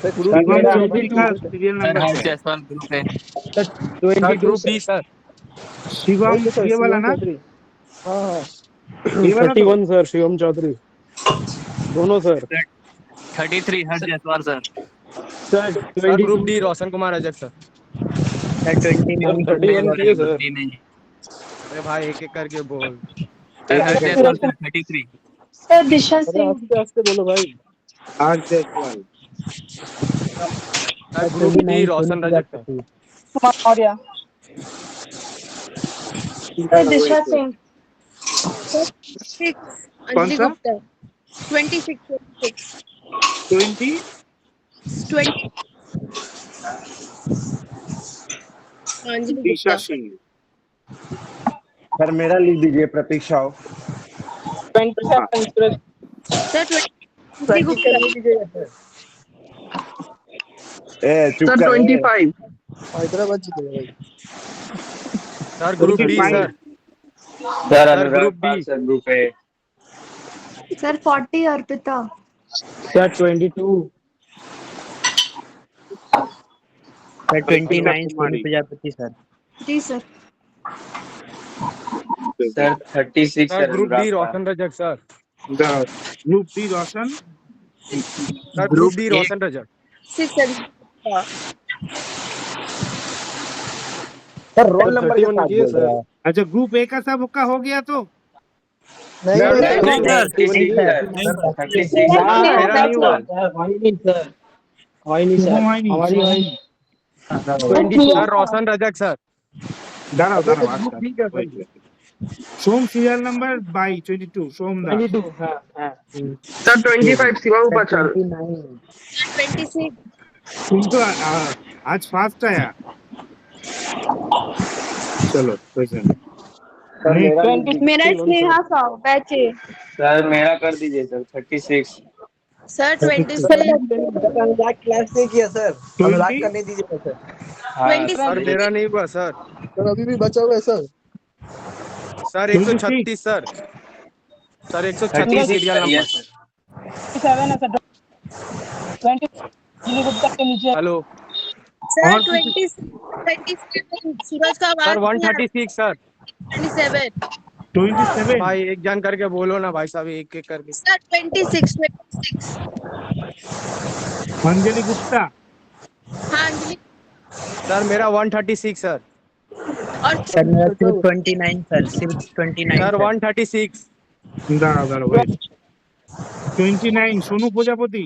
Sir group Shivam मेरा चौधरी का सीरियल सर नंबर हर्ष क्या है? जायसवाल ग्रुप है। Sir 22 group D sir. Shivam sir ये वाला शिवम ना? चौधरी। हाँ हाँ ये वाला तो 31 सर शिवम चौधरी। दोनों sir. 33 Harsh Jaiswal sir. Sir sir group D Roshan Kumar Ajay sir. Sir 29 को 31 किए सर। नहीं अरे भाई एक एक करके बोल। सर हर्ष जायसवाल सर 33। सर दिशा अरे सिंह। आस्ते आस्ते बोलो भाई। आज Jaiswal. Sir group D Roshan Rajak sir. Maurya. Sir दिशा सिंह। अंजलि सा? गुप्ता 26 20 20 अंजलि दिशा गुप्ता सिंह। सर मेरा लिख दीजिए प्रतीक्षा हो। 27 सूरज। सर 20 अंजलि सर गुप्ता नहीं दीजिएगा सर। ए चुप सर कर 25। हैदराबाद जीतेगा भाई। Sir group D 25 sir. Sir sir group D. Sir group A. Sir 40 Arpita sir 22। Sir Arpita 29 Sonu Kumari. Prajapati sir. जी sir sir 36 sir sir group D Anurag का। Roshan Rajak sir. Group D Roshan. Sir group D Roshan Rajak. 6 Anjali sir roll sir number के 31 साथ लिखिए बोल रहा sir. है। अच्छा group A का सब का हो गया तो नहीं सर नहीं ग्रुप सर। डी 36 लिखिए। सर 36 हाँ, मेरा नहीं हुआ। हमारी नहीं सर। हमारी शुभम सर रोशन रजक सर। दाঁড়াও तो দাঁড়াও ग्रुप আচ্ছা डी क्या wait, सर? wait. সোম সিরিয়াল নাম্বার 22 সোম দাস 22 हाँ हाँ सर 25 शिवाऊ बचल। 29 26 तुम तो आज फास्ट आया चलो प्रेजेंट सर मेरा लिख 20 दीजिए। मेरा स्नेहा का बैच है सर मेरा कर दीजिए सर 36। सर 27 अनुराग क्लास नहीं किया सर। अनुराग 20 का नहीं दीजिएगा सर। सर मेरा नहीं हुआ सर। सर अभी भी बचा हुआ है sir. Sir 136 sir. Sir 136 serial number. 27 है सर। 20 अंजलि गुप्ता के नीचे। हेलो सर और 27 सूरज का सर आवाज नहीं आ 136 सर। 27 27 भाई एक जान करके बोलो ना भाई साहब एक एक करके। सर 26 अंजलि गुप्ता हाँ अंजलि सर मेरा 136 सर। और सर मेरा सिर्फ 29 सर, सिर्फ 29 सर सर। 136। দাঁড়াও দাঁড়াও ওয়েট 29 সোনু প্রজাপতি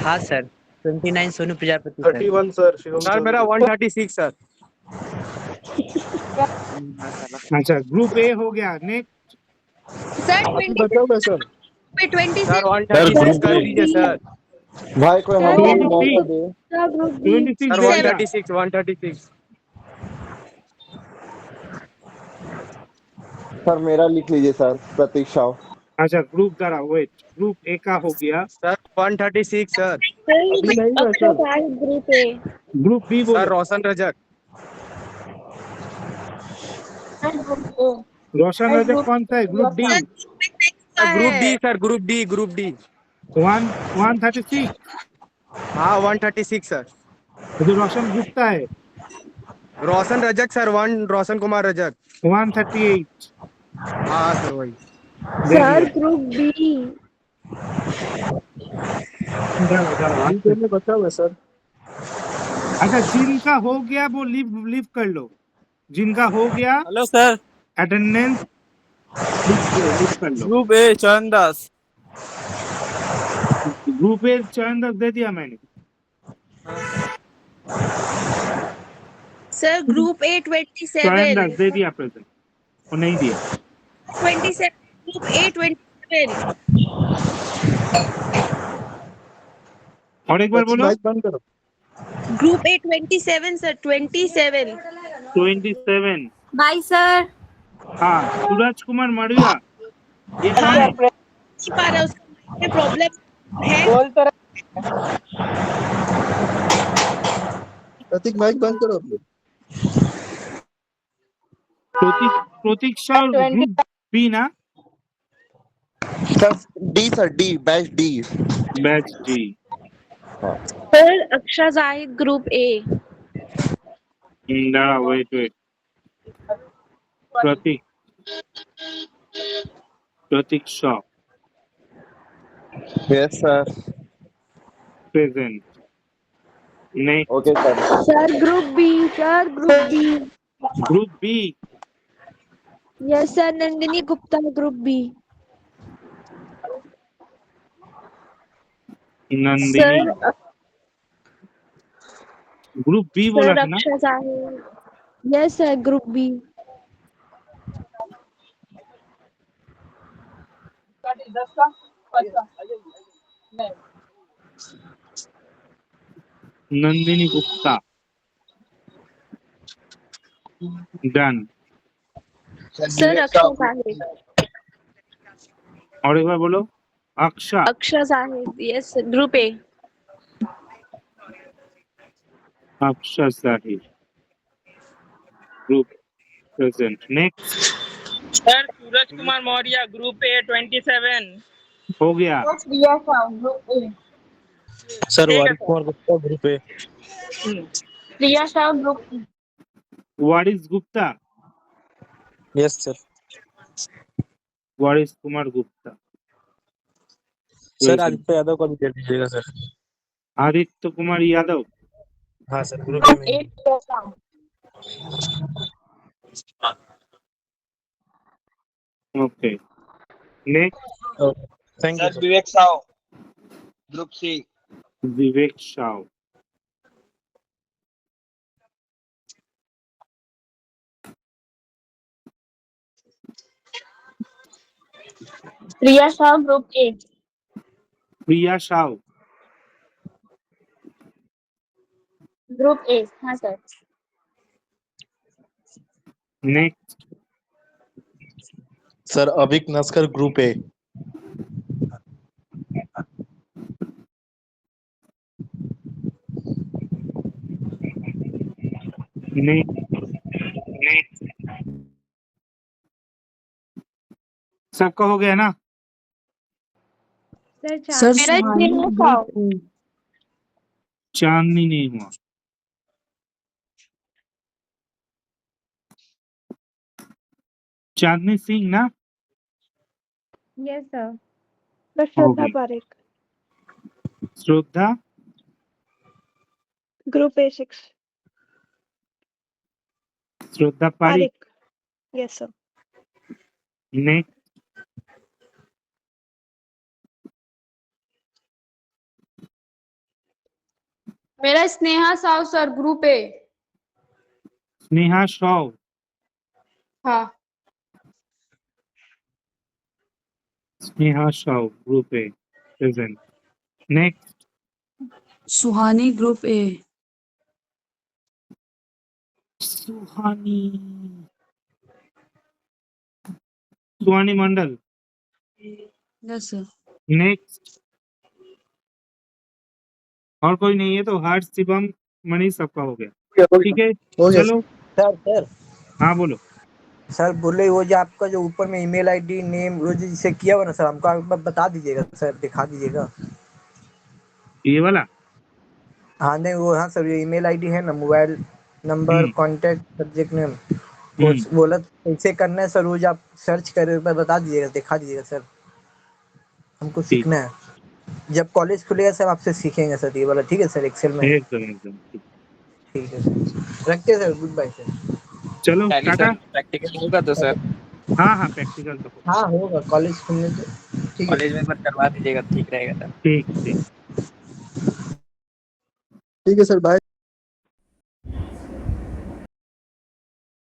हाँ sir 29 Sonu Prajapati sir. 31 sir Shivam sir मेरा 136 सर। अच्छा ग्रुप ए हो गया नेक्स्ट सर अभी बचा हुआ है सर। 26 सर 136 कर दीजिए सर। भाई कोई हमको भी मौका दे। 26 सर दे दिया 136 136। सर मेरा लिख लीजिए सर प्रतीक्षा हो। अच्छा ग्रुप दाঁড়াও वेट ग्रुप ए का हो गया सर 136 सर। अभी नहीं हुआ सर। ग्रुप है ग्रुप बी सर बोलो रोशन रजक। रोशन रजक कौन सा है group D sir group D sir group D group D. 136 हाँ 136 सर। ये तो रोशन गुप्ता है रोशन रजक सर रोशन कुमार रजक। 138 हाँ सर वही। दे दिया ग्रुप बी अभी में बचा हुआ है सर। अच्छा जिनका हो गया वो लीव लीव कर लो जिनका हो गया हेलो सर। अटेंडेंस लीव कर लो ग्रुप ए चरण दास। ग्रुप ए चरण दास दे दिया मैंने सर ग्रुप ए चरण दास 27 दे दिया प्रेजेंट वो नहीं दिया 27 ग्रुप ए 27 और एक बार बोलो माइक बंद करो। Group A 27 sir 27 27 bye sir हाँ सूरज कुमार मड़ुआ ये कौन है नहीं पा रहा उसका प्रॉब्लम है बोल तो रहे प्रतीक माइक बंद करो अपने। प्रतीक्षा ग्रुप बी ना sir D sir D batch D. Batch D sir Aksha Zahid group A ना wait Pratiksha yes sir. Present नहीं okay sir. Sir group B group B yes sir Nandini Gupta group B Nandini group B बोला था ना Aksha Zahid yes sir group B 10 का 5 का नहीं Nandini Gupta done. Sir Aksha Zahid. और एक बार बोलो। Aksha अक्षा Zahid, yes group A. Aksha Sahib group present. Next sir Suraj Kumar Maurya group A 27। हो गया। Priya Shah group A. Sir ठीक है Waris sir. Kumar Gupta group A. Priya Shah group E. Waris Gupta, yes sir. Waris Kumar Gupta sir present। Aditya Yadav का भी दे दीजिएगा सर। आदित्य कुमार यादव हाँ सर ग्रुप ए में ही। Priya Shah. Okay. Next thank you sir sir. Vivek Sao group C. Vivek Shah Priya Shah group A. Priya Shah group A, हाँ sir. Next sir Abhik Naskar group A. Next सबका हो गया ना? सर मेरा स्नेहा साव। चांदनी नहीं हुआ। चांदनी सिंह ना? Yes sir. हो श्रद्धा गई। Parekh Shraddha group A 6। Shraddha Parikh. Yes sir. Next मेरा Sneha Sao sir group A. Sneha Shah हाँ। Sneha Shah group A present. Next Suhani group A. Suhani Suhani Mandal. Yes sir. Next और कोई नहीं है तो हर्ष शिवम मनीष सबका हो गया। ठीक है चलो। सर सर हाँ बोलो। सर बोले वो जो आपका जो ऊपर में ईमेल आईडी नेम वो जिसे किया हुआ ना सर, हमको एक बार बता दीजिएगा सर, दिखा दीजिएगा। ये वाला हाँ नहीं वो, हाँ सर ये ईमेल आईडी है ना, mobile number contact subject name वो बोला कैसे करना है सर, वो जो आप सर्च करें एक बार बता दीजिएगा, दिखा दीजिएगा सर, हमको ठीक सीखना है। जब कॉलेज खुलेगा सर आपसे सीखेंगे सर ये वाला, ठीक है सर एक्सेल में। एकदम एकदम ठीक। ठीक है सर, रखते हैं सर, गुड बाय सर। चलो टाटा। प्रैक्टिकल होगा तो सर हाँ हाँ प्रैक्टिकल तो होगा। हाँ होगा कॉलेज खुलने से, ठीक है कॉलेज में मत करवा दीजिएगा, ठीक रहेगा सर। ठीक ठीक। ठीक है सर बाय।